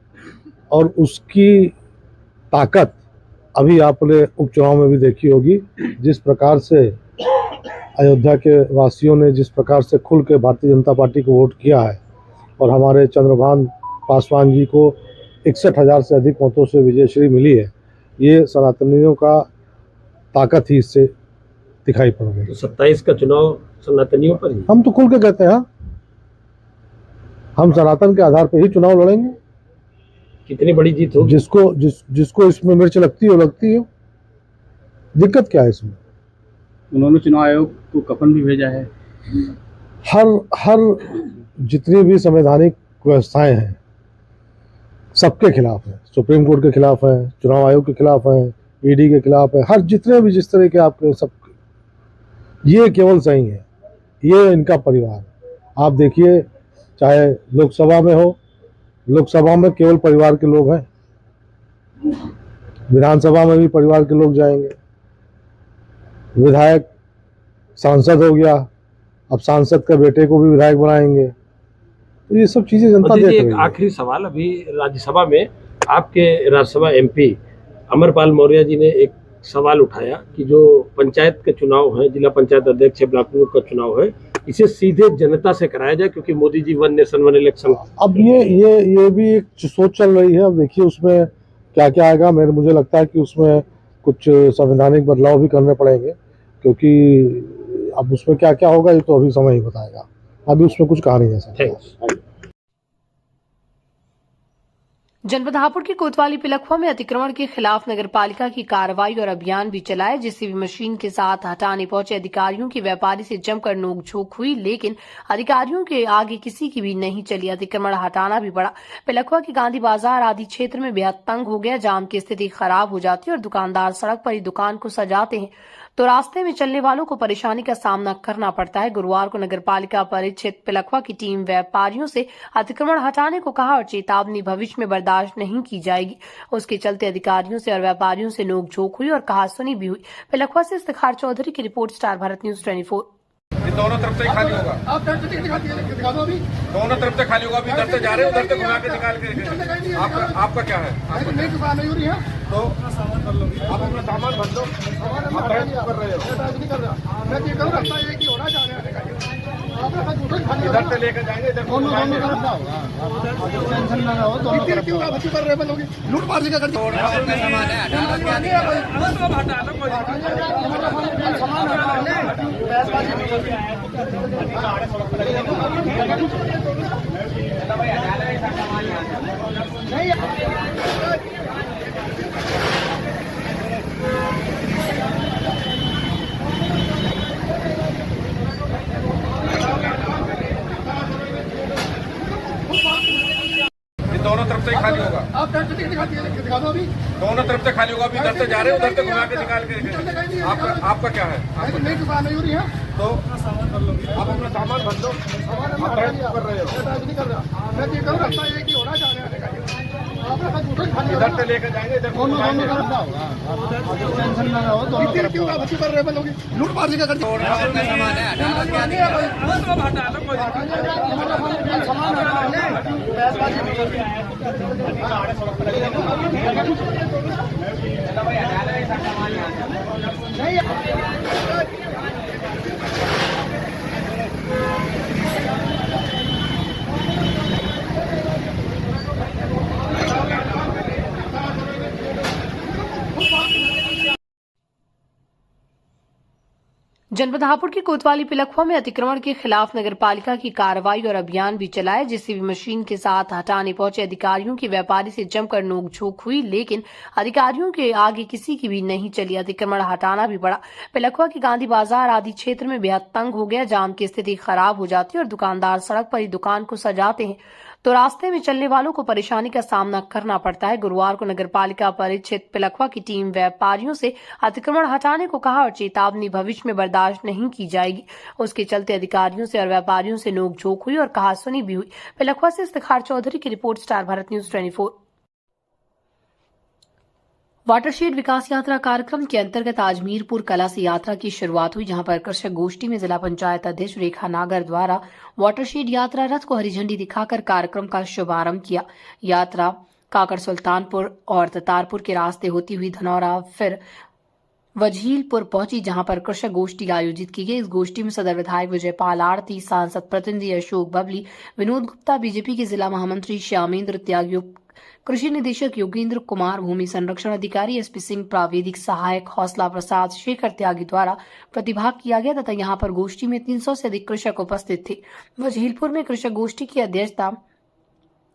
और उसकी ताकत अभी आपने उपचुनाव में भी देखी होगी। जिस प्रकार से अयोध्या के वासियों ने जिस प्रकार से खुल के भारतीय जनता पार्टी को वोट किया है, और हमारे चंद्रभान पासवान जी को 61,000 से अधिक मतों से विजयश्री मिली है, ये सनातनियों का ताकत ही इससे दिखाई पड़ रही है। तो 27 का चुनाव सनातनियों पर ही, हम तो खुल के कहते हैं, हम सनातन के आधार पर ही चुनाव लड़ेंगे। कितनी बड़ी जीत होगी? जिसको इसमें मिर्च लगती हो, दिक्कत क्या है इसमें? उन्होंने चुनाव आयोग को कफन भी भेजा है। हर जितनी भी संवैधानिक व्यवस्थाएं हैं सबके खिलाफ है। सुप्रीम कोर्ट के खिलाफ है, चुनाव आयोग के खिलाफ है, ईडी के खिलाफ है, हर जितने भी जिस तरह के आपके सब, ये केवल सही है, ये इनका परिवार है। आप देखिए, चाहे लोकसभा में हो, लोकसभा में केवल परिवार के लोग हैं, विधानसभा में भी परिवार के लोग जाएंगे, विधायक सांसद हो गया, अब सांसद के बेटे को भी विधायक बनाएंगे, तो ये सब चीजें जनता देख रही है। एक आखिरी सवाल, अभी राज्यसभा में आपके राज्यसभा एमपी अमरपाल मौर्य जी ने एक सवाल उठाया कि जो पंचायत के चुनाव है, जिला पंचायत अध्यक्ष है, ब्लॉक प्रमुख का चुनाव है, इसे सीधे जनता से कराया जाए, क्योंकि Modi ji one nation one election. अब ये भी एक सोच चल रही है। अब देखिए उसमें क्या क्या आएगा। मुझे लगता है कि उसमें कुछ संवैधानिक बदलाव भी करने पड़ेंगे, क्योंकि अब उसमें क्या क्या होगा ये तो अभी समय ही बताएगा। अभी उसमें कुछ कहा नहीं जा सकता। जनपद हापुड़ के कोतवाली पिलखुआ में अतिक्रमण के खिलाफ नगरपालिका की कार्रवाई और अभियान भी चलाया। जेसीबी मशीन के साथ हटाने पहुंचे अधिकारियों की व्यापारी से जमकर नोकझोंक हुई, लेकिन अधिकारियों के आगे किसी की भी नहीं चली। अतिक्रमण हटाना भी पड़ा। पिलखुआ के गांधी बाजार आदि क्षेत्र में बेहद तंग हो गया। जाम की स्थिति खराब हो जाती है और दुकानदार सड़क पर ही दुकान को सजाते हैं, तो रास्ते में चलने वालों को परेशानी का सामना करना पड़ता है। गुरुवार को नगरपालिका परिक्षेत्र पिलखुआ की टीम व्यापारियों से अतिक्रमण हटाने को कहा और चेतावनी भविष्य में बर्दाश्त नहीं की जाएगी। उसके चलते अधिकारियों से और व्यापारियों से नोकझोंक हुई और कहा सुनी भी हुई। पिलखुआ से इफ्तिखार चौधरी की रिपोर्ट, स्टार भारत न्यूज 24। दोनों तरफ से खाली होगा। आप दिखा दो अभी। दोनों तरफ से खाली होगा। अभी इधर से जा रहे हो, उधर से घुमा के निकाल के। आपका क्या है? नहीं दुकान नहीं हो रही है, तो आप अपना सामान भर दो। आप कर रहे हो। मैं ये करूँ, रास्ता एक ही होना, जाने आने का। इधर से लेकर जाएंगे, इधर दोनों तरफ ना होगा। टेंशन ना हो। दोनों तरफ क्यों बच्चे कर रहे हैं लोग? लूट पाट का करते दोनों तरफ से खाली होगा। आप दिखा दो अभी। दोनों तरफ से खाली होगा। अभी इधर से जा रहे हो, उधर से घुमा के निकाल के। आपका क्या है? नहीं दुकान नहीं हो रही है, तो आप अपना सामान भर दो। आप कर रहे हो। मैं ये करूँ, रास्ता एक ही होना, जाने आने का। इधर से लेकर जाएंगे, इधर दोनों तरफ ना होगा। टेंशन ना हो। दोनों तरफ क्यों बच्चे कर रहे हैं लोग? लूट पाट का करते जनपद हापुड़ के कोतवाली पिलखुआ में अतिक्रमण के खिलाफ नगरपालिका की कार्रवाई और अभियान भी चलाया। जेसीबी मशीन के साथ हटाने पहुंचे अधिकारियों की व्यापारी से जमकर नोकझोंक हुई, लेकिन अधिकारियों के आगे किसी की भी नहीं चली। अतिक्रमण हटाना भी पड़ा। पिलखुआ के गांधी बाजार आदि क्षेत्र में बेहद तंग हो गया। जाम की स्थिति खराब हो जाती है और दुकानदार सड़क पर ही दुकान को सजाते हैं, तो रास्ते में चलने वालों को परेशानी का सामना करना पड़ता है। गुरुवार को नगरपालिका परिक्षेत्र पिलखुआ की टीम व्यापारियों से अतिक्रमण हटाने को कहा और चेतावनी भविष्य में बर्दाश्त नहीं की जाएगी। उसके चलते अधिकारियों से और व्यापारियों से नोकझोंक हुई और कहा सुनी भी हुई। पिलखुआ से इफ्तिखार चौधरी की रिपोर्ट, स्टार भारत न्यूज 24। वाटरशेड विकास यात्रा कार्यक्रम के अंतर्गत आज मीरपुर कला से यात्रा की शुरुआत हुई, जहां पर कृषक गोष्ठी में जिला पंचायत अध्यक्ष रेखा नागर द्वारा वाटरशेड यात्रा रथ को हरी झंडी दिखाकर कार्यक्रम का शुभारंभ किया। यात्रा काकड़ सुल्तानपुर और ततारपुर के रास्ते होती हुई धनौरा फिर वजीलपुर पहुंची, जहां पर कृषक गोष्ठी आयोजित की गई। इस गोष्ठी में सदर विधायक विजयपाल आरती, सांसद प्रतिनिधि अशोक बबली, विनोद गुप्ता, बीजेपी के जिला महामंत्री श्यामेंद्र त्यागी, कृषि निदेशक योगेंद्र कुमार, भूमि संरक्षण अधिकारी एसपी सिंह, प्राविधिक सहायक हौसला प्रसाद, शेखर त्यागी द्वारा प्रतिभाग किया गया तथा यहां पर गोष्ठी में 300 से अधिक कृषक उपस्थित थे। वजीलपुर में कृषक गोष्ठी की अध्यक्षता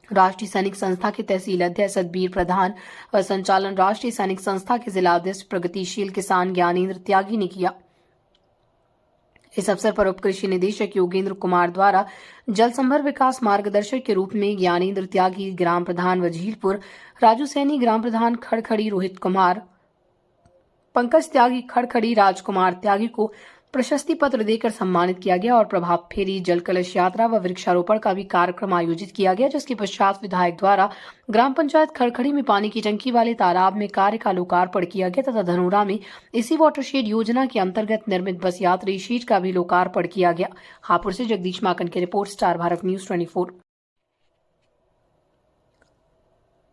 राष्ट्रीय सैनिक संस्था के तहसील अध्यक्ष सतबीर प्रधान व संचालन राष्ट्रीय सैनिक संस्था के जिला अध्यक्ष प्रगतिशील किसान ज्ञानेंद्र त्यागी ने किया। इस अवसर पर उप कृषि निदेशक योगेंद्र कुमार द्वारा जल संभर विकास मार्गदर्शक के रूप में ज्ञानेंद्र त्यागी ग्राम प्रधान वजीरपुर, राजू सैनी ग्राम प्रधान खड़खड़ी, रोहित कुमार, पंकज त्यागी खड़खड़ी, राजकुमार त्यागी को प्रशस्ति पत्र देकर सम्मानित किया गया और प्रभात फेरी, जल कलश यात्रा व वृक्षारोपण का भी कार्यक्रम आयोजित किया गया, जिसके पश्चात विधायक द्वारा ग्राम पंचायत खड़खड़ी में पानी की टंकी वाले तालाब में कार्य का लोकार्पण किया गया तथा धनोरा में इसी वाटरशेड योजना के अंतर्गत निर्मित बस यात्री शीट का भी लोकार्पण किया गया। हापुड़ से जगदीश माकन की रिपोर्ट, Star Bharat news 24।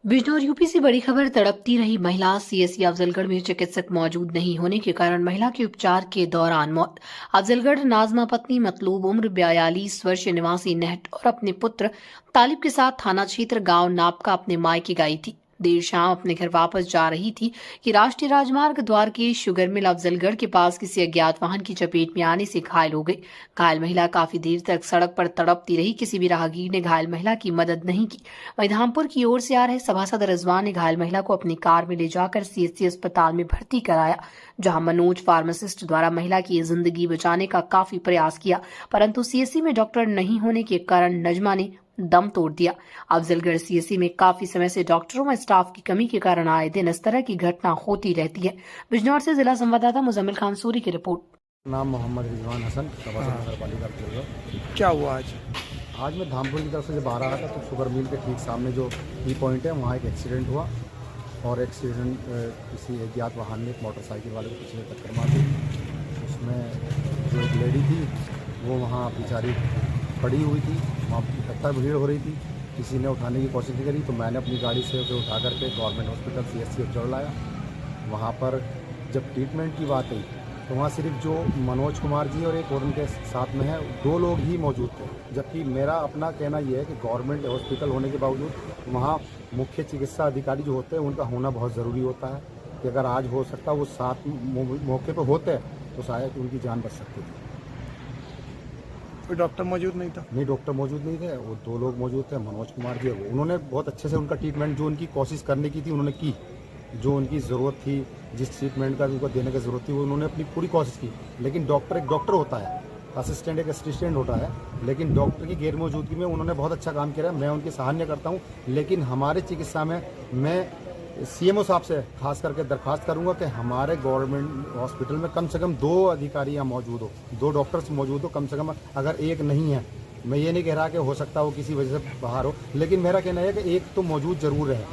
Bijnor UP से बड़ी खबर, तड़पती रही महिला, सीएससी अफजलगढ़ में चिकित्सक मौजूद नहीं होने के कारण महिला के उपचार के दौरान मौत। अफजलगढ़ नाजमा पत्नी मतलूब उम्र 42 वर्षीय निवासी नेहट और अपने पुत्र तालिब के साथ थाना क्षेत्र गांव नापका अपने मायके गई थी। देर शाम अपने घर वापस जा रही थी कि राष्ट्रीय राजमार्ग द्वार के शुगर मिल अफजलगढ़ के पास किसी अज्ञात वाहन की चपेट में आने से घायल हो गई। घायल महिला काफी देर तक सड़क पर तड़पती रही। किसी भी राहगीर ने घायल महिला की मदद नहीं की। वहीं धामपुर की ओर से आ रहे सभासद रिजवान ने घायल महिला को अपनी कार में ले जाकर सीएससी अस्पताल में भर्ती कराया, जहां मनोज फार्मासिस्ट द्वारा महिला की जिंदगी बचाने का काफी प्रयास किया, परंतु सीएससी में डॉक्टर नहीं होने के कारण नजमा ने दम तोड़ दिया। अफजलगढ़ सीएससी में काफी समय से डॉक्टरों व स्टाफ की कमी के कारण आए दिन इस तरह की घटना होती रहती है। बिजनौर से जिला संवाददाता मुजम्मिल खान सूरी की रिपोर्ट। नाम मोहम्मद रिजवान हसन, क्या हुआ आज मैं धामपुर की तरफ से जब आ रहा था तो शुगर मिल के ठीक सामने जो टी पॉइंट है वहाँ एक एक्सीडेंट हुआ और एक्सीडेंट किसी अज्ञात वाहन ने एक मोटरसाइकिल वाले को पीछे टक्कर मार दी। उसमें जो एक लेडी थी वो वहाँ बेचारी पड़ी हुई थी, वहाँ इकट्ठा भीड़ हो रही थी, किसी ने उठाने की कोशिश करी तो मैंने अपनी गाड़ी से उसे उठा करके गवर्नमेंट हॉस्पिटल सीएससी अफजलगढ़ लाया। वहाँ पर जब ट्रीटमेंट की बात आई तो वहाँ सिर्फ जो मनोज कुमार जी और एक और उनके साथ में है 2 लोग ही मौजूद थे, जबकि मेरा अपना कहना यह है कि गवर्नमेंट हॉस्पिटल होने के बावजूद वहाँ मुख्य चिकित्सा अधिकारी जो होते हैं उनका होना बहुत ज़रूरी होता है कि अगर आज हो सकता वो साथ मौके पर होते तो शायद उनकी जान बच सकती थी। कोई डॉक्टर मौजूद नहीं था? नहीं, डॉक्टर मौजूद नहीं थे, वो 2 लोग मौजूद थे, मनोज कुमार जी उन्होंने बहुत अच्छे से उनका ट्रीटमेंट जो उनकी कोशिश करने की थी उन्होंने की, जो उनकी ज़रूरत थी, जिस ट्रीटमेंट का उनको देने की ज़रूरत थी वो उन्होंने अपनी पूरी कोशिश की। लेकिन डॉक्टर एक डॉक्टर होता है, असिस्टेंट एक असिस्टेंट होता है, लेकिन डॉक्टर की गैर मौजूदगी में उन्होंने बहुत अच्छा काम किया है, मैं उनकी सराहना करता हूँ। लेकिन हमारे चिकित्सा में मैं सीएमओ साहब से खास करके दरख्वास्त करूंगा कि हमारे गवर्नमेंट हॉस्पिटल में कम से कम 2 अधिकारी यहाँ मौजूद हो, 2 डॉक्टर्स मौजूद हो कम से कम। अगर एक नहीं है, मैं ये नहीं कह रहा कि हो सकता हो किसी वजह से बाहर हो, लेकिन मेरा कहना है कि एक तो मौजूद जरूर है।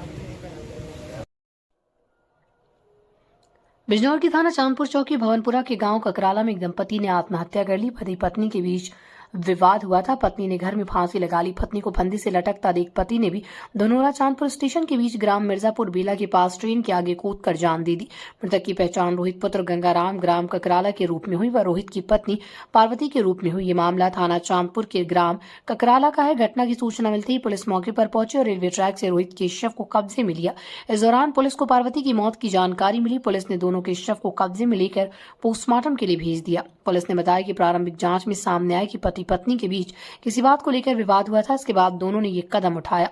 बिजनौर की थाना चांदपुर चौकी भवनपुरा के गांव ककराला में एक दंपति ने आत्महत्या कर ली। पति पत्नी के बीच विवाद हुआ था। पत्नी ने घर में फांसी लगा ली। पत्नी को फंदे से लटकता देख पति ने भी धनोरा चांदपुर स्टेशन के बीच ग्राम मिर्जापुर बेला के पास ट्रेन के आगे कूदकर जान दे दी। मृतक की पहचान रोहित पुत्र गंगाराम ग्राम ककराला के रूप में हुई व रोहित की पत्नी पार्वती के रूप में हुई। ये मामला थाना चांदपुर के ग्राम ककराला का है। घटना की सूचना मिलते ही पुलिस मौके पर पहुंची और रेलवे ट्रैक से रोहित के शव को कब्जे में लिया। इस दौरान पुलिस को पार्वती की मौत की जानकारी मिली। पुलिस ने दोनों के शव को कब्जे में लेकर पोस्टमार्टम के लिए भेज दिया। पुलिस ने बताया कि प्रारंभिक जांच में सामने आया कि पति पत्नी के बीच किसी बात को लेकर विवाद हुआ था। इसके बाद दोनों ने ये कदम उठाया।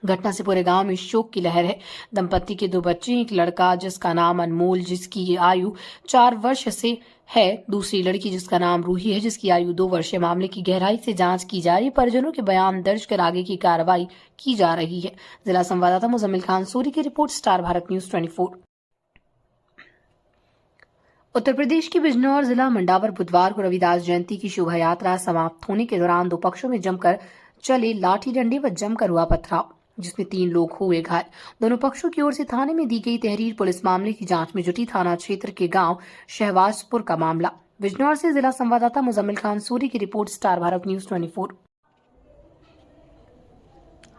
घटना से पूरे गांव में शोक की लहर है। दंपति के 2 बच्चे, एक लड़का जिसका नाम अनमोल जिसकी आयु 4 वर्ष से है, दूसरी लड़की जिसका नाम रूही है जिसकी आयु 2 वर्ष है। मामले की गहराई से जांच की जा रही। परिजनों के बयान दर्ज कर आगे की कार्रवाई की जा रही है। जिला संवाददाता मुजम्मिल खान सूरी की रिपोर्ट, स्टार भारत न्यूज 24। उत्तर प्रदेश के बिजनौर जिला मंडावर बुधवार को रविदास जयंती की शोभा यात्रा समाप्त होने के दौरान 2 पक्षों में जमकर चले लाठी डंडे व जमकर हुआ पथराव, जिसमें 3 लोग हुए घायल। दोनों पक्षों की ओर से थाने में दी गई तहरीर। पुलिस मामले की जांच में जुटी। थाना क्षेत्र के गांव शहबाजपुर का मामला। बिजनौर से जिला संवाददाता मुजम्मिल खान सूरी की रिपोर्ट, स्टार भारत न्यूज 24।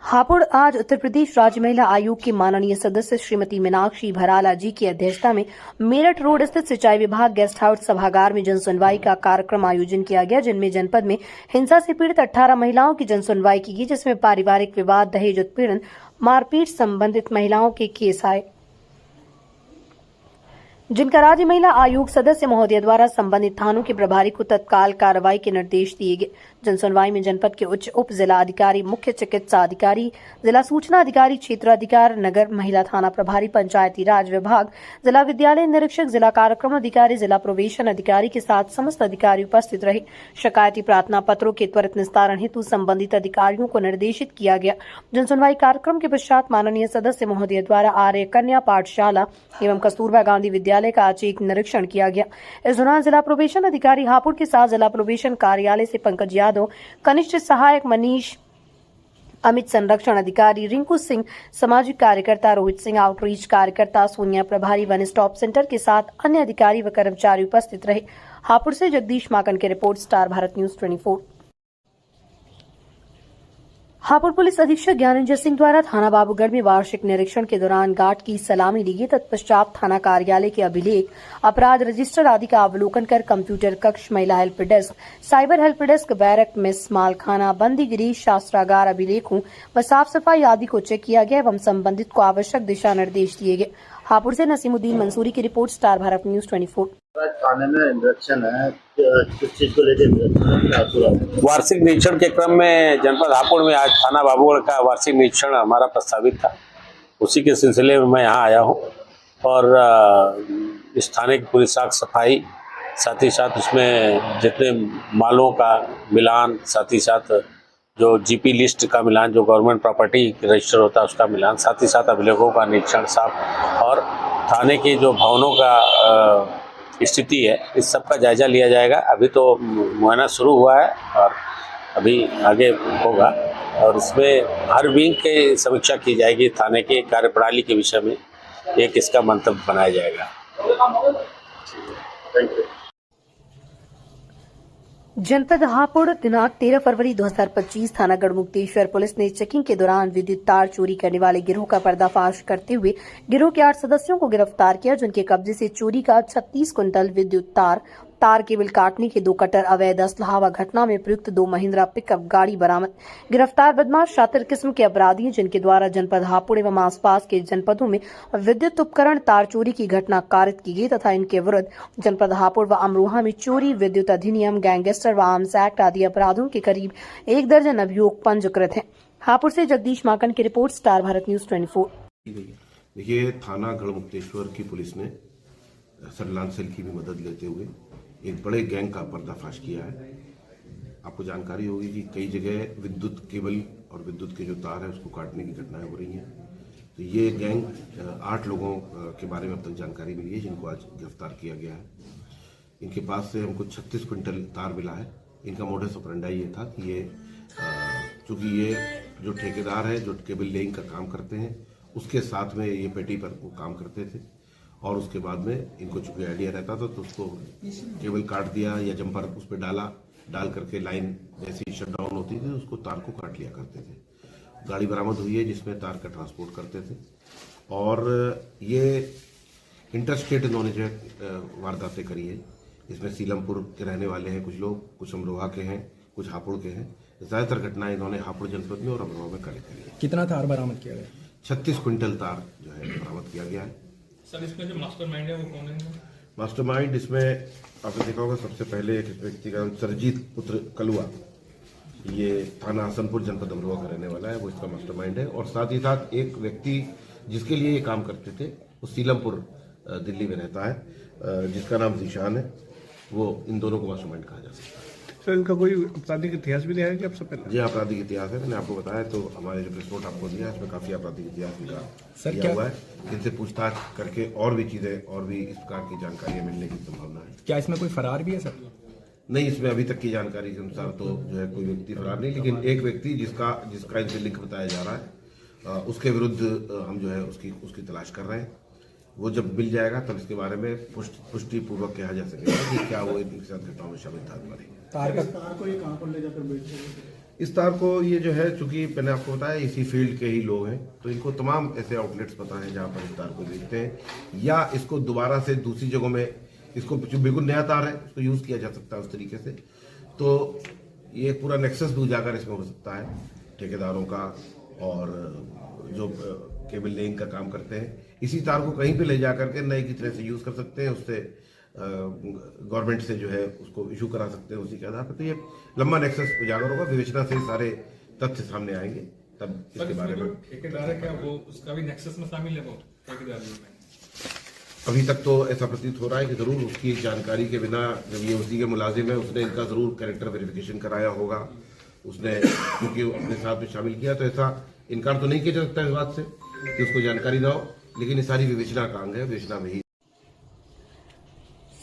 हापुड़ आज उत्तर प्रदेश राज्य महिला आयोग की माननीय सदस्य श्रीमती मीनाक्षी भराला जी की अध्यक्षता में मेरठ रोड स्थित सिंचाई विभाग गेस्ट हाउस सभागार में जनसुनवाई का कार्यक्रम आयोजन किया गया, जिनमें जनपद में हिंसा से पीड़ित 18 महिलाओं की जनसुनवाई की गई, जिसमें पारिवारिक विवाद, दहेज उत्पीड़न, मारपीट संबंधित महिलाओं के केस आए। जिनका राज्य महिला आयोग सदस्य महोदय द्वारा संबंधित थानों के प्रभारी को तत्काल कार्रवाई के निर्देश दिए गए। जनसुनवाई में जनपद के उच्च उप जिला अधिकारी, मुख्य चिकित्सा अधिकारी, जिला सूचना अधिकारी, क्षेत्राधिकार, नगर महिला थाना प्रभारी, पंचायती राज विभाग, जिला विद्यालय निरीक्षक, जिला कार्यक्रम अधिकारी, जिला प्रोबेशन अधिकारी के साथ समस्त अधिकारी उपस्थित रहे। शिकायती प्रार्थना पत्रों के त्वरित निस्तारण हेतु संबंधित अधिकारियों को निर्देशित किया गया। जनसुनवाई कार्यक्रम के पश्चात माननीय सदस्य महोदय द्वारा आर्य कन्या पाठशाला एवं कस्तूरबा गांधी विद्यालय का औचक निरीक्षण किया गया। इस दौरान जिला प्रोबेशन अधिकारी हापुड़ के साथ जिला प्रोबेशन कार्यालय से पंकज यादव, कनिष्ठ सहायक मनीष, अमित संरक्षण अधिकारी रिंकू सिंह, सामाजिक कार्यकर्ता रोहित सिंह, आउटरीच कार्यकर्ता सोनिया प्रभारी, वन स्टॉप सेंटर के साथ अन्य अधिकारी व कर्मचारी उपस्थित रहे। हापुड़ से जगदीश माकन की रिपोर्ट, Star Bharat news 24। Hapur police अधीक्षक ज्ञानेंद्र सिंह द्वारा थाना बाबूगढ़ में वार्षिक निरीक्षण के दौरान गार्ड की सलामी ली गई। तत्पश्चात थाना कार्यालय के अभिलेख, अपराध रजिस्टर आदि का अवलोकन कर कंप्यूटर कक्ष, महिला help desk, cyber help desk, barrack, mess, मालखाना, बंदीगिरी, शास्त्रागार, अभिलेखों व साफ सफाई आदि को चेक किया गया एवं संबंधित को आवश्यक दिशा निर्देश दिए गए। हापुड़ से नसीमुद्दीन मंसूरी की रिपोर्ट, स्टार भारत न्यूज 24। थाने में इंजेक्शन है, किस चीज को लेकर वार्षिक निरीक्षण के क्रम में जनपद हापुड़ में आज थाना बाबूगढ़ का वार्षिक निरीक्षण हमारा प्रस्तावित था। उसी के सिलसिले में मैं यहाँ आया हूँ और इस थाने की पूरी साफ सफाई, साथ ही साथ उसमें जितने मालों का मिलान, साथ ही साथ जो जीपी लिस्ट का मिलान, जो गवर्नमेंट प्रॉपर्टी रजिस्टर होता है उसका मिलान, साथ ही साथ अभिलेखों का निरीक्षण साफ और थाने के जो भवनों का स्थिति है, इस सब का जायजा लिया जाएगा। अभी तो मुआयना शुरू हुआ है और अभी आगे होगा और इसमें हर विंग की समीक्षा की जाएगी। थाने के कार्यप्रणाली के विषय में एक इसका मंतव्य बनाया जाएगा। जनपद हापुड़ दिनांक 13 फरवरी 2025 थाना गढ़मुक्तेश्वर पुलिस ने चेकिंग के दौरान विद्युत तार चोरी करने वाले गिरोह का पर्दाफाश करते हुए गिरोह के 8 सदस्यों को गिरफ्तार किया, जिनके कब्जे से चोरी का 36 क्विंटल विद्युत तार केबल काटने के 2 कटर, अवैध असलाह व घटना में प्रयुक्त 2 महिंद्रा पिकअप गाड़ी बरामद। गिरफ्तार बदमाश शातिर किस्म के अपराधी हैं, जिनके द्वारा जनपद हापुड़ एवं आसपास के जनपदों में विद्युत उपकरण तार चोरी की घटना कारित की गई तथा इनके विरुद्ध जनपद हापुड़ व अमरोहा में चोरी, विद्युत अधिनियम, गैंगस्टर व आर्म्स एक्ट आदि अपराधों के करीब 1 दर्जन अभियोग पंजीकृत हैं। हापुड़ से जगदीश माकन की रिपोर्ट, स्टार भारत न्यूज 24। देखिए, थाना गढ़मुक्तेश्वर की पुलिस ने सर्विलांस सेल की भी मदद लेते हुए एक बड़े गैंग का पर्दाफाश किया है। आपको जानकारी होगी कि कई जगह विद्युत केबल और विद्युत के जो तार है उसको काटने की घटनाएं हो रही हैं। तो ये गैंग 8 लोगों के बारे में अब तक जानकारी मिली है, जिनको आज गिरफ्तार किया गया है। इनके पास से हमको 36 क्विंटल तार मिला है। इनका मोडस ऑपरेंडी ये था कि ये चूँकि ये जो ठेकेदार है, जो केबल लेइंग का काम करते हैं, उसके साथ में ये पेटी पर वो काम करते थे और उसके बाद में इनको चूँकि आइडिया रहता था तो उसको केबल काट दिया या जंपर उस पर डाल करके लाइन जैसे ही शट डाउन होती थी उसको तार को काट लिया करते थे। गाड़ी बरामद हुई है जिसमें तार का ट्रांसपोर्ट करते थे और ये इंटरस्टेट इन्होंने जो है वारदातें करी है। इसमें सीलमपुर के रहने वाले हैं कुछ लोग, कुछ अमरोहा के हैं, कुछ हापुड़ के हैं। ज़्यादातर घटनाएं इन्होंने हापुड़ जनपद में और अमरोहा में करी है। कितना तार बरामद किया गया? 36 क्विंटल तार जो है बरामद किया गया है। सर, इसमें जो मास्टरमाइंड है वो कौन है? मास्टरमाइंड इसमें आपने देखा होगा, सबसे पहले एक व्यक्ति का सरजीत पुत्र कलुआ, ये थाना हसनपुर जनपद अमरोहा का रहने वाला है, वो इसका मास्टरमाइंड है। और साथ ही साथ एक व्यक्ति जिसके लिए ये काम करते थे वो सीलमपुर दिल्ली में रहता है, जिसका नाम जीशान है। वो इन दोनों को मास्टरमाइंड कहा जा सकता है। सर, इनका कोई आपराधिक इतिहास भी नहीं है कि अब से पहले? जी, आपराधिक इतिहास है। मैंने आपको बताया तो हमारे जो प्रेस नोट आपको दिया इसमें काफ़ी आपराधिक इतिहास इनका दिया हुआ है। इनसे पूछताछ करके और भी चीज़ें और भी इस प्रकार की जानकारियाँ मिलने की संभावना है। क्या इसमें कोई फरार भी है सर? नहीं, इसमें अभी तक की जानकारी के अनुसार तो जो है कोई व्यक्ति फरार नहीं, लेकिन एक व्यक्ति जिसका इनसे लिंक बताया जा रहा है उसके विरुद्ध हम जो है उसकी तलाश कर रहे हैं। वो जब मिल जाएगा तब इसके बारे में पुष्टि पूर्वक कहा जा सकेगा कि क्या वो इनके साथ घटनाओं में शामिल था। तार को ये कहाँ पर ले जाकर बेच? इस तार को ये जो है, चूंकि मैंने आपको बताया इसी फील्ड के ही लोग हैं, तो इनको तमाम ऐसे आउटलेट्स पता है जहाँ पर इस तार को बेचते हैं या इसको दोबारा से दूसरी जगहों में इसको जो बिल्कुल नया तार है उसको यूज़ किया जा सकता है उस तरीके से। तो ये पूरा नेक्सस भी उजागर इसमें हो सकता है ठेकेदारों का और जो केबल लेइंग का काम करते हैं। इसी तार को कहीं पे ले जा करके नए की तरह से यूज़ कर सकते हैं, उससे गवर्नमेंट से जो है उसको इशू करा सकते हैं उसी के आधार पर। तो ये लंबा नेक्सस उजागर होगा, विवेचना से सारे तथ्य सामने आएंगे, तब इसके बारे में ठेकेदार है क्या वो उसका भी नेक्सस में शामिल है, वो ठेकेदार में अभी तक तो ऐसा प्रतीत हो रहा है कि जरूर उसकी जानकारी के बिना, जब ये उसी के मुलाजिम है, उसने इनका जरूर कैरेक्टर वेरिफिकेशन कराया होगा, उसने क्योंकि अपने साथ में शामिल किया, तो ऐसा इनकार तो नहीं किया जा सकता इस बात से कि उसको जानकारी ना हो, लेकिन ये सारी विवेचना का अंग है, विवेचना में ही।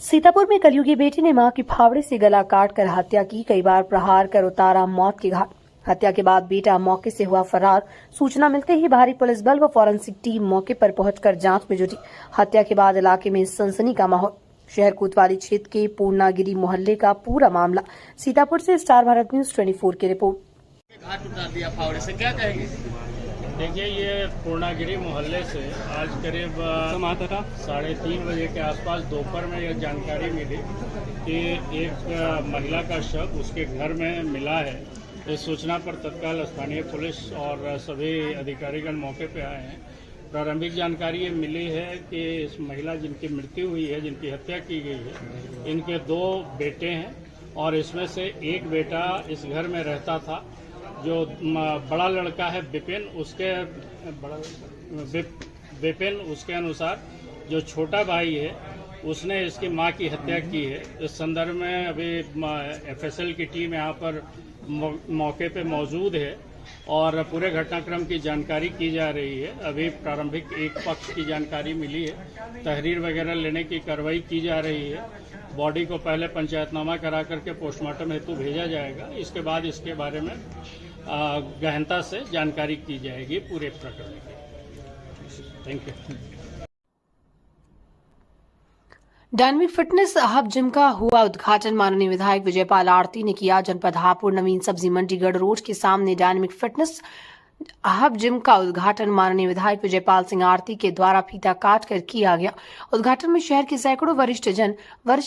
सीतापुर में कलयुगी बेटी ने मां की फावड़े से गला काटकर हत्या की, कई बार प्रहार कर उतारा मौत के घाट। हत्या के बाद बेटा मौके से हुआ फरार। सूचना मिलते ही भारी पुलिस बल व फॉरेंसिक टीम मौके पर पहुंचकर जांच में जुटी। हत्या के बाद इलाके में सनसनी का माहौल। शहर कोतवाली क्षेत्र के पूर्णागिरी मोहल्ले का पूरा मामला। सीतापुर से स्टार भारत न्यूज 24 की रिपोर्ट। घाट उतार दिया फावड़े से, क्या कहेंगे? देखिए, ये पूर्णागिरी मोहल्ले से आज करीब 3:30 बजे के आसपास दोपहर में यह जानकारी मिली कि एक महिला का शव उसके घर में मिला है। इस सूचना पर तत्काल स्थानीय पुलिस और सभी अधिकारीगण मौके पर आए हैं। प्रारंभिक जानकारी ये मिली है कि इस महिला जिनकी मृत्यु हुई है, जिनकी हत्या की गई है, इनके 2 बेटे हैं और इसमें से एक बेटा इस घर में रहता था। जो बड़ा लड़का है विपिन, उसके अनुसार जो छोटा भाई है उसने इसकी मां की हत्या की है। इस संदर्भ में अभी एफएसएल की टीम यहाँ पर मौके पे मौजूद है और पूरे घटनाक्रम की जानकारी की जा रही है। अभी प्रारंभिक एक पक्ष की जानकारी मिली है, तहरीर वगैरह लेने की कार्रवाई की जा रही है। बॉडी को पहले पंचायतनामा करा करके पोस्टमार्टम हेतु भेजा जाएगा। इसके बाद इसके बारे में गहनता से जानकारी की जाएगी पूरे प्रकरण की। Thank you. Dynamic fitness hub gym का हुआ उद्घाटन। माननीय विधायक विजयपाल आरती ने किया। जनपद हापुड़ नवीन सब्जी मंडी गढ़ रोड के सामने डायनामिक फिटनेस हब जिम का उद्घाटन माननीय विधायक विजयपाल सिंह आरती के द्वारा फीता काट कर किया गया। उद्घाटन में शहर के सैकड़ों वरिष्ठ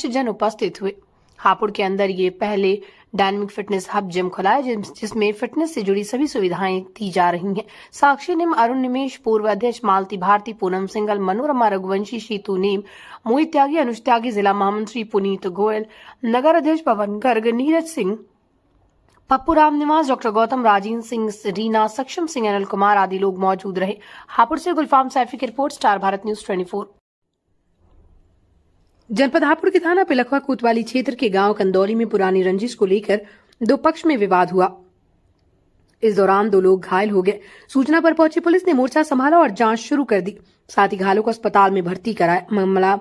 जन उपस्थित हुए। हापुड़ के अंदर ये पहले डायनामिक फिटनेस हब जिम खुला है जिसमें फिटनेस से जुड़ी सभी सुविधाएं दी जा रही हैं। साक्षी निम, अरुण निमेश, पूर्व अध्यक्ष मालती भारती, पूनम सिंगल, मनोरमा रघुवंशी, शीतू नीम, मोहित त्यागी, अनुज त्यागी, जिला महामंत्री पुनीत गोयल, नगर अध्यक्ष पवन गर्ग, नीरज सिंह, पप्पू राम निवास, डॉक्टर गौतम, राजीव सिंह, रीना, सक्षम सिंह, अनिल कुमार आदि लोग मौजूद रहे। हापुड़ से गुलफाम सैफी की रिपोर्ट, स्टार भारत न्यूज 24। जनपद हापुड़ के थाना पिलखवा कोतवाली क्षेत्र के गांव कंदौली में पुरानी रंजिश को लेकर 2 पक्ष में विवाद हुआ। इस दौरान 2 लोग घायल हो गए। सूचना पर पहुंची पुलिस ने मोर्चा संभाला और जांच शुरू कर दी। साथ ही घायलों को अस्पताल में भर्ती कराया। मामला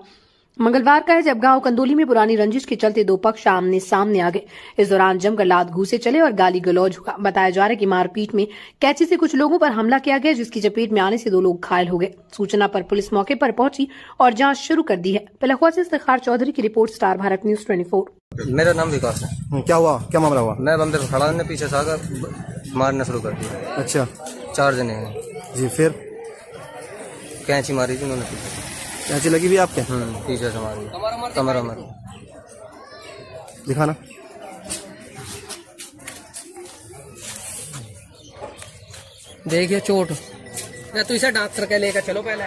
मंगलवार का है जब गांव कंदोली में पुरानी रंजिश के चलते 2 पक्ष आमने सामने आ गए। इस दौरान जमकर लात घूसे चले और गाली गलौज हुआ। बताया जा रहा है कि मारपीट में कैंची से कुछ लोगों पर हमला किया गया, जिसकी चपेट में आने से 2 लोग घायल हो गए। सूचना पर पुलिस मौके पर पहुंची और जांच शुरू कर दी है। पिलखवा से इफ्तिखार चौधरी की रिपोर्ट, स्टार भारत न्यूज 24। मेरा नाम विकास है। क्या हुआ, क्या मामला हुआ? मैं बंदे को खड़ा ने पीछे से आकर मारना शुरू कर दिया। अच्छा, 4 जने हैं जी। फिर कैंची मारी थी उन्होंने पीछे। कैंची लगी भी आपके? पीछे से मारी, कमरा मारी। दिखाना। देखिए चोट या तो इसे डॉक्टर के लेकर चलो पहले।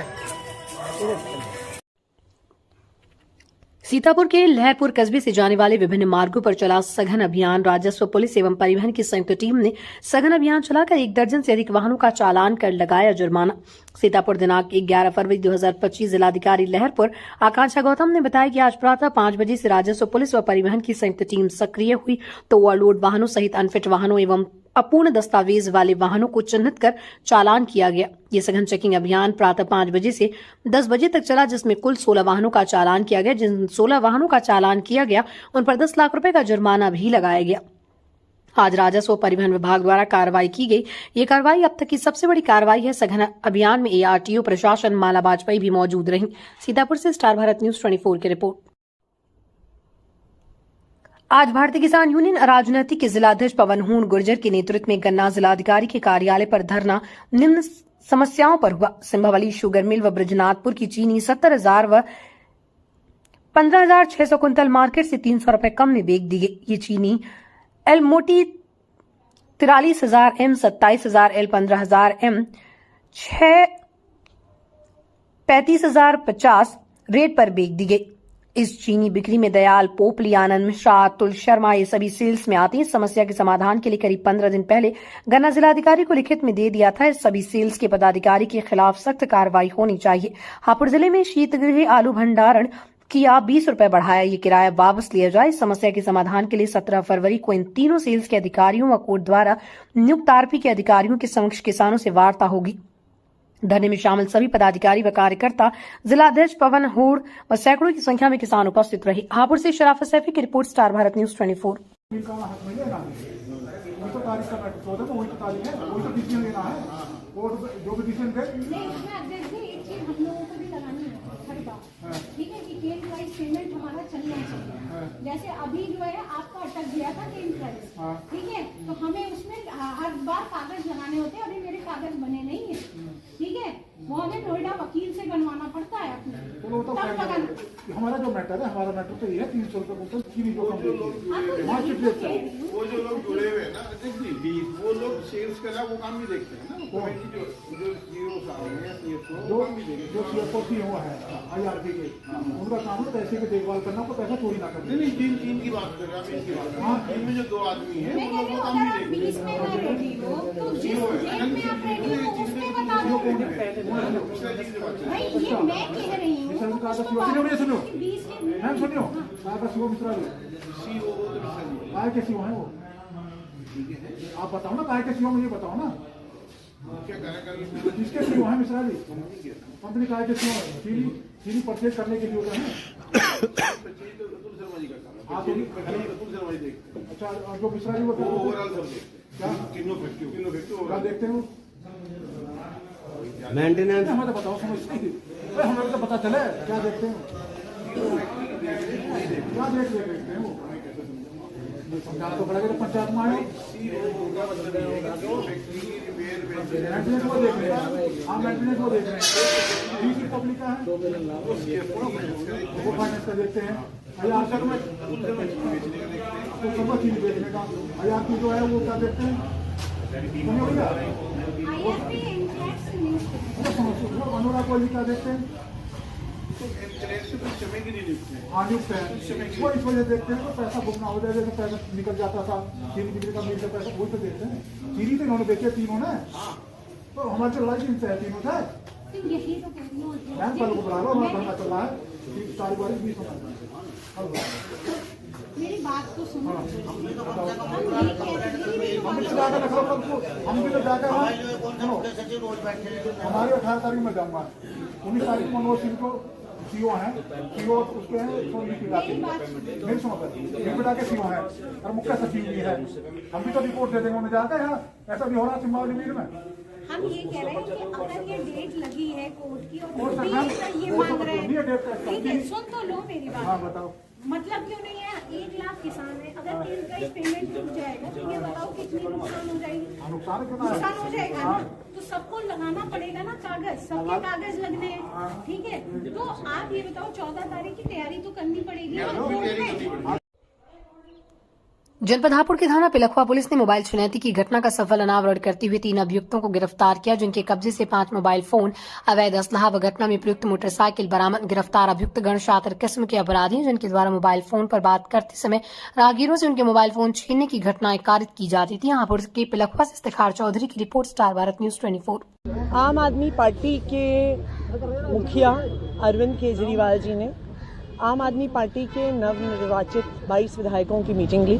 सीतापुर के लहरपुर कस्बे से जाने वाले विभिन्न मार्गों पर चला सघन अभियान। राजस्व, पुलिस एवं परिवहन की संयुक्त टीम ने सघन अभियान चलाकर 1 दर्जन से अधिक वाहनों का चालान कर लगाया जुर्माना। सीतापुर दिनांक 11 फरवरी 2025 जिलाधिकारी लहरपुर आकांक्षा गौतम ने बताया कि आज प्रातः 5 बजे से राजस्व, पुलिस व परिवहन की संयुक्त टीम सक्रिय हुई तो ओवरलोड वाहनों सहित अनफिट वाहनों एवं अपूर्ण दस्तावेज वाले वाहनों को चिन्हित कर चालान किया गया। ये सघन चेकिंग अभियान प्रातः 5 बजे से 10 बजे तक चला, जिसमें कुल 16 वाहनों का चालान किया गया। जिन 16 वाहनों का चालान किया गया उन पर 10 लाख रुपए का जुर्माना भी लगाया गया। आज राजस्व परिवहन विभाग द्वारा कार्रवाई की गई। ये कार्रवाई अब तक की सबसे बड़ी कार्रवाई है। सघन अभियान में ARTO प्रशासन माला वाजपेयी भी मौजूद रही। सीतापुर से स्टार भारत न्यूज 24 की रिपोर्ट। आज भारतीय किसान यूनियन राजनीति के जिलाध्यक्ष पवन हूण गुर्जर के नेतृत्व में गन्ना जिलाधिकारी के कार्यालय पर धरना निम्न समस्याओं पर हुआ। सिंभावली शुगर मिल व ब्रजनाथपुर की चीनी 70,000 व 15,600 कुंतल मार्केट से 300 रुपए कम में बेच दी गई। ये चीनी एल मोटी 43,000 M, 27,000 L, 15,000 M, 6 35,050 रेट पर बेच दी गई। इस चीनी बिक्री में दयाल, पोपली, आनंद मिश्रा, अतुल शर्मा ये सभी सेल्स में आते हैं। समस्या के समाधान के लिए करीब 15 दिन पहले गन्ना जिलाधिकारी को लिखित में दे दिया था। इस सभी सेल्स के पदाधिकारी के खिलाफ सख्त कार्रवाई होनी चाहिए। हापुड़ जिले में शीतगृह आलू भंडारण किया, 20 रुपए बढ़ाया, ये किराया वापस लिया जाए। इस समस्या के समाधान के लिए 17 फरवरी को इन तीनों सेल्स के अधिकारियों व कोर्ट द्वारा नियुक्त आरपी के अधिकारियों के समक्ष किसानों से वार्ता होगी। धरने में शामिल सभी पदाधिकारी व कार्यकर्ता, जिलाध्यक्ष पवन होड़ व सैकड़ों की संख्या में किसान उपस्थित रहे। हापुड़ से शराफत सैफी की रिपोर्ट, स्टार भारत न्यूज 24। ठीक है कि केन प्राइस पेमेंट हमारा चलना चाहिए। जैसे अभी जो है आपका अटक गया था केन प्राइस, ठीक है, तो हमें उसमें हर बार कागज बनाने होते हैं। अभी मेरे कागज बने नहीं है, ठीक है, वो हमें नोएडा वकील से बनवाना पड़ता है अपने। हमारा जो मैटर है, हमारा मैटर तो ये है 300 रुपये कुंटल चीनी जो वो जो लोग जुड़े हुए हैं ना, वो लोग सेल्स का वो काम भी देखते हैं ना, जो CFO है IRP के, उनका काम है पैसे की देखभाल करना, को पैसा चोरी ना करना। नहीं, तीन की बात कर रहे हैं, की बात। हाँ, टीम में जो 2 आदमी हैं, वो लोग काम भी देखते हैं। काय के सीओ है वो, आप बताओ ना, काय के सीओ मुझे बताओ ना, किसके सीओ है मिश्रा जी? कंपनी काय के सीओ है? चीनी परचेज करने के लिए है। अच्छा, जो मिश्रा जी वो क्या देखते हैं? मेंटेनेंस हमें तो बताओ, समझते हमें तो पता चले क्या देखते हैं, क्या देखते हैं वो समझाना तो पड़ेगा। पंचायत में आए मेंटेनेंस वो देख रहे हैं, हाँ मेंटेनेंस वो देख रहे हैं, दूसरी पब्लिक का है वो फाइनेंस का देखते हैं। IRP में तो सब चीज देखने का, IRP जो है वो क्या देखते हैं, अनुराग कोहली क्या देखते हैं, हाँ नियुक्त है, वो इस वजह देखते हैं तो पैसा भुगना हो जाए। जैसे पैसा निकल जाता था चीनी बिक्री का, मिल का पैसा वही तो देखते हैं। चीनी तो इन्होंने बेचे तीनों ने, तो हमारे चल रहा है इनसे है तीनों से। कल को बढ़ा लो, हमारा धरना चल रहा है 4 बार 20 मेरी बात तो सुनो। हम भी तो जाकर हमारे 18 तारीख में जाऊंगा, 19 तारीख को मनोज सिंह को सीओ है, सीओ उसके हैं मेरी सुनो के सीओ है और मुख्य सचिव भी है। हम भी तो रिपोर्ट दे देंगे उन्हें जाकर। यहाँ ऐसा भी हो रहा है सिम्बावली मीर में। हम ये कह रहे हैं कि अगर ये डेट लगी है कोर्ट की और ये मांग रहे हैं, ठीक है, सुन तो लो मेरी बात। हाँ बताओ, मतलब क्यों नहीं है? 1 लाख किसान है, अगर केन प्राइस पेमेंट रुक जाएगा तो ये बताओ कितनी नुकसान हो जाएगी? नुकसान हो जाएगा ना, तो सबको लगाना पड़ेगा ना कागज, सबके कागज लगने हैं, ठीक है। तो आप ये बताओ 14 तारीख की तैयारी तो करनी पड़ेगी। जनपद हापुड़ के थाना पिलखवा पुलिस ने मोबाइल चुनौती की घटना का सफल अनावरण करते हुए 3 अभियुक्तों को गिरफ्तार किया, जिनके कब्जे से 5 मोबाइल फोन, अवैध असलहा व घटना में प्रयुक्त मोटरसाइकिल बरामद। गिरफ्तार अभियुक्त गण शातिर किस्म के अपराधी हैं, जिनके द्वारा मोबाइल फोन पर बात करते समय राहगीरों से उनके मोबाइल फोन छीनने की घटनाएं कारित की जाती थी। हापुड़ के पिलखवा से इफ्तिखार चौधरी की रिपोर्ट, स्टार भारत न्यूज 24। आम आदमी पार्टी के मुखिया अरविंद केजरीवाल जी ने आम आदमी पार्टी के नवनिर्वाचित 22 विधायकों की मीटिंग ली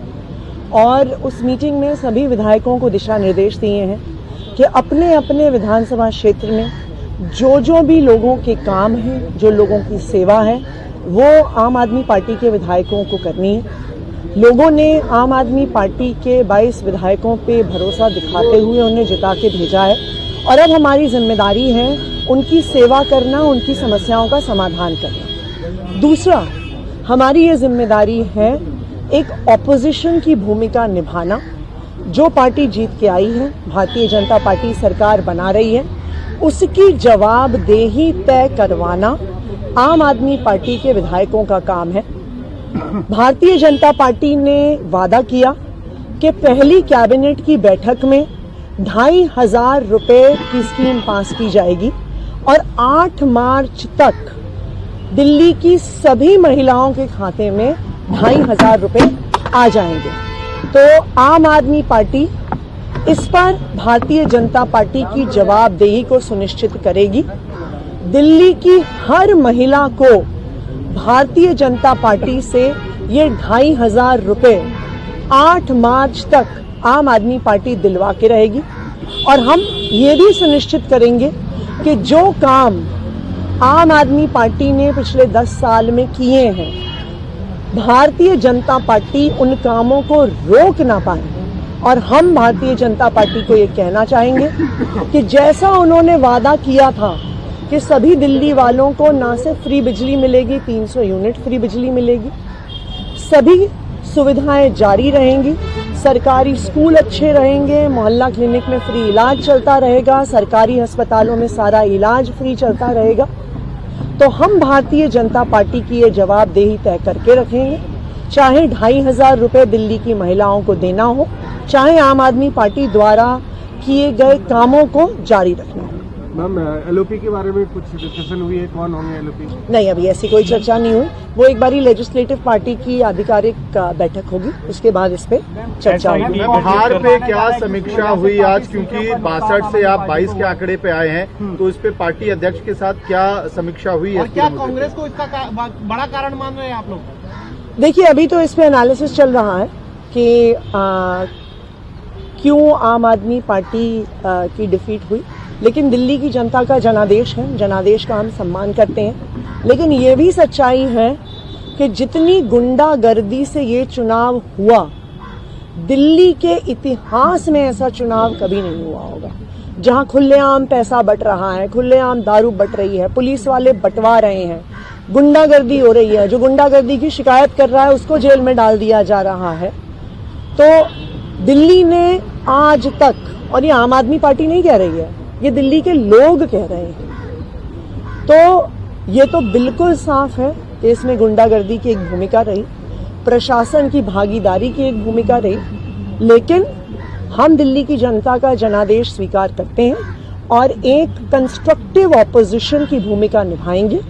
और उस मीटिंग में सभी विधायकों को दिशा निर्देश दिए हैं कि अपने अपने विधानसभा क्षेत्र में जो भी लोगों के काम हैं, जो लोगों की सेवा है, वो आम आदमी पार्टी के विधायकों को करनी है। लोगों ने आम आदमी पार्टी के 22 विधायकों पे भरोसा दिखाते हुए उन्हें जिता के भेजा है और अब हमारी जिम्मेदारी है उनकी सेवा करना, उनकी समस्याओं का समाधान करना। दूसरा, हमारी ये जिम्मेदारी है एक ऑपोजिशन की भूमिका निभाना। जो पार्टी जीत के आई है, भारतीय जनता पार्टी सरकार बना रही है, उसकी जवाबदेही तय करवाना आम आदमी पार्टी के विधायकों का काम है। भारतीय जनता पार्टी ने वादा किया कि पहली कैबिनेट की बैठक में 2,500 रुपए की स्कीम पास की जाएगी और 8 मार्च तक दिल्ली की सभी महिलाओं के खाते में 2,500 रुपए आ जाएंगे। तो आम आदमी पार्टी इस पर भारतीय जनता पार्टी की जवाबदेही को सुनिश्चित करेगी। दिल्ली की हर महिला को भारतीय जनता पार्टी से ये 2,500 रुपए 8 मार्च तक आम आदमी पार्टी दिलवा के रहेगी। और हम ये भी सुनिश्चित करेंगे कि जो काम आम आदमी पार्टी ने पिछले 10 साल में किए हैं, भारतीय जनता पार्टी उन कामों को रोक ना पाए। और हम भारतीय जनता पार्टी को ये कहना चाहेंगे कि जैसा उन्होंने वादा किया था कि सभी दिल्ली वालों को ना सिर्फ फ्री बिजली मिलेगी, 300 यूनिट फ्री बिजली मिलेगी, सभी सुविधाएं जारी रहेंगी, सरकारी स्कूल अच्छे रहेंगे, मोहल्ला क्लिनिक में फ्री इलाज चलता रहेगा, सरकारी अस्पतालों में सारा इलाज फ्री चलता रहेगा। तो हम भारतीय जनता पार्टी की ये जवाबदेही तय करके रखेंगे, चाहे 2,500 रुपए दिल्ली की महिलाओं को देना हो, चाहे आम आदमी पार्टी द्वारा किए गए कामों को जारी रखना हो। मैम, एलओपी के बारे में कुछ डिस्कशन हुई है? कौन होंगे एलओपी? नहीं, अभी ऐसी कोई चर्चा नहीं हुई। वो एक बारी लेजिस्लेटिव पार्टी की आधिकारिक बैठक होगी, उसके बाद इस पे चर्चा होगी। बिहार पे क्या समीक्षा हुई आज, क्योंकि 62 से आप 22 के आंकड़े पे आए हैं, तो इस पे पार्टी अध्यक्ष के साथ क्या समीक्षा हुई है? क्या कांग्रेस को इसका बड़ा कारण मान रहे हैं आप लोग? देखिए, अभी तो इस पे एनालिसिस चल रहा है कि क्यों आम आदमी पार्टी की डिफीट हुई। लेकिन दिल्ली की जनता का जनादेश है, जनादेश का हम सम्मान करते हैं। लेकिन ये भी सच्चाई है कि जितनी गुंडागर्दी से ये चुनाव हुआ, दिल्ली के इतिहास में ऐसा चुनाव कभी नहीं हुआ होगा। जहां खुलेआम पैसा बट रहा है, खुलेआम दारू बट रही है, पुलिस वाले बंटवा रहे हैं, गुंडागर्दी हो रही है, जो गुंडागर्दी की शिकायत कर रहा है उसको जेल में डाल दिया जा रहा है। तो दिल्ली ने आज तक, और ये आम आदमी पार्टी नहीं कह रही है, ये दिल्ली के लोग कह रहे हैं, तो ये तो बिल्कुल साफ है कि इसमें गुंडागर्दी की एक भूमिका रही, प्रशासन की भागीदारी की एक भूमिका रही। लेकिन हम दिल्ली की जनता का जनादेश स्वीकार करते हैं और एक कंस्ट्रक्टिव ऑपोजिशन की भूमिका निभाएंगे।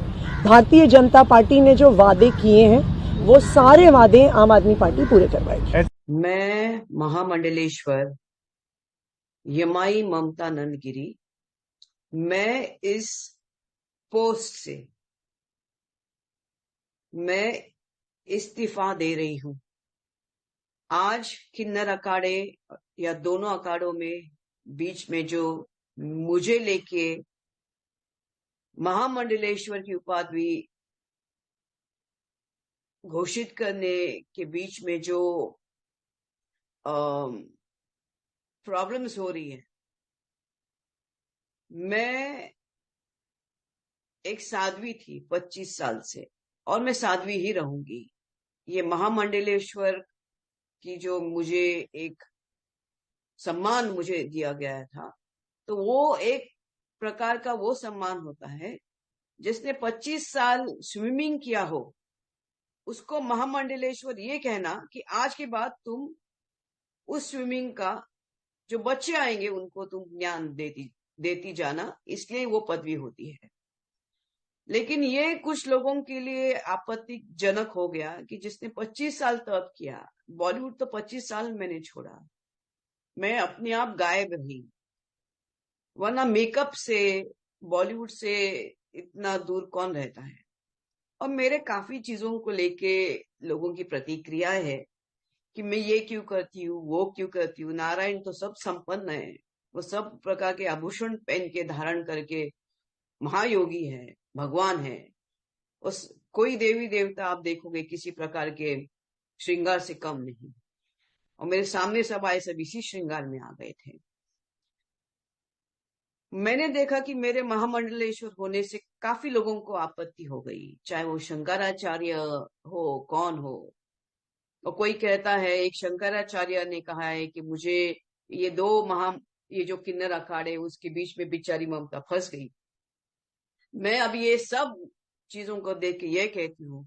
भारतीय जनता पार्टी ने जो वादे किए हैं वो सारे वादे आम आदमी पार्टी पूरे करवाएगी। मैं महामंडलेश्वर यमाई ममता नंदगिरी, मैं इस पोस्ट से मैं इस्तीफा दे रही हूं। आज किन्नर अखाड़े या दोनों अखाड़ों में बीच में जो मुझे लेके महामंडलेश्वर की उपाधि घोषित करने के बीच में जो प्रॉब्लम्स हो रही है, मैं एक साध्वी थी 25 साल से और मैं साध्वी ही रहूंगी। ये महामंडलेश्वर की जो मुझे एक सम्मान मुझे दिया गया था, तो वो एक प्रकार का वो सम्मान होता है जिसने 25 साल स्विमिंग किया हो, उसको महामंडलेश्वर ये कहना कि आज के बाद तुम उस स्विमिंग का जो बच्चे आएंगे उनको तुम ज्ञान देती जाना, इसलिए वो पदवी होती है। लेकिन ये कुछ लोगों के लिए आपत्तिजनक हो गया कि जिसने 25 साल तप किया, बॉलीवुड तो 25 साल मैंने छोड़ा, मैं अपने आप गायब रही, वरना मेकअप से बॉलीवुड से इतना दूर कौन रहता है। और मेरे काफी चीजों को लेके लोगों की प्रतिक्रिया है कि मैं ये क्यों करती हूँ, वो क्यों करती हूँ। नारायण तो सब संपन्न है, वो सब प्रकार के आभूषण पहन के धारण करके महायोगी है, भगवान है। उस कोई देवी देवता आप देखोगे किसी प्रकार के श्रृंगार से कम नहीं, और मेरे सामने सब आए सब इसी श्रृंगार में आ गए थे। मैंने देखा कि मेरे महामंडलेश्वर होने से काफी लोगों को आपत्ति हो गई, चाहे वो शंकराचार्य हो, कौन हो। और कोई कहता है, एक शंकराचार्य ने कहा है कि मुझे ये जो किन्नर अखाड़े उसके बीच में बेचारी ममता फंस गई। मैं अभी ये सब चीजों को देख के ये कहती हूँ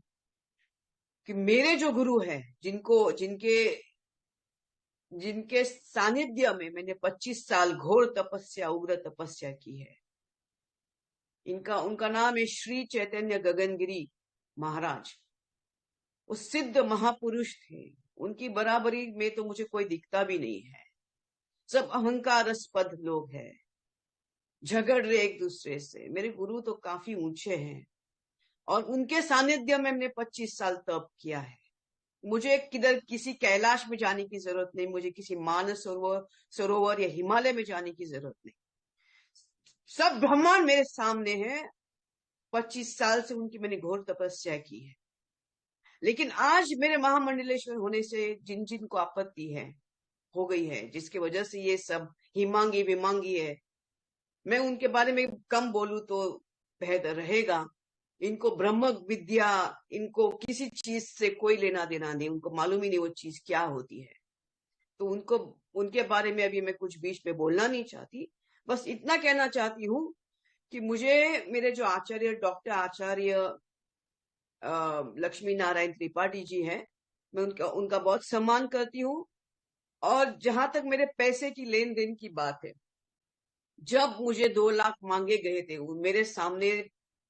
कि मेरे जो गुरु है, जिनके सानिध्य में मैंने 25 साल घोर तपस्या, उग्र तपस्या की है, उनका नाम है श्री चैतन्य गगनगिरी महाराज। वो सिद्ध महापुरुष थे, उनकी बराबरी में तो मुझे कोई दिखता भी नहीं है। सब अहंकारस्पद लोग हैं, झगड़ रहे एक दूसरे से। मेरे गुरु तो काफी ऊंचे हैं और उनके सानिध्य में मैंने 25 साल तप किया है। मुझे किधर किसी कैलाश में जाने की जरूरत नहीं, मुझे किसी मानस सरोवर या हिमालय में जाने की जरूरत नहीं। सब ब्रह्मांड मेरे सामने है। 25 साल से उनकी मैंने घोर तपस्या की है। लेकिन आज मेरे महामंडलेश्वर होने से जिन जिन को आपत्ति है हो गई है, जिसकी वजह से ये सब हिमांगी विमांगी है, मैं उनके बारे में कम बोलूं तो बेहतर रहेगा। इनको ब्रह्म विद्या, इनको किसी चीज से कोई लेना देना नहीं, उनको मालूम ही नहीं वो चीज क्या होती है। तो उनको उनके बारे में अभी मैं कुछ बीच में बोलना नहीं चाहती। बस इतना कहना चाहती हूँ कि मुझे मेरे जो आचार्य डॉक्टर आचार्य लक्ष्मी नारायण त्रिपाठी जी हैं, मैं उनका बहुत सम्मान करती हूँ। और जहां तक मेरे पैसे की लेन देन की बात है, जब मुझे 2 लाख मांगे गए थे, मेरे सामने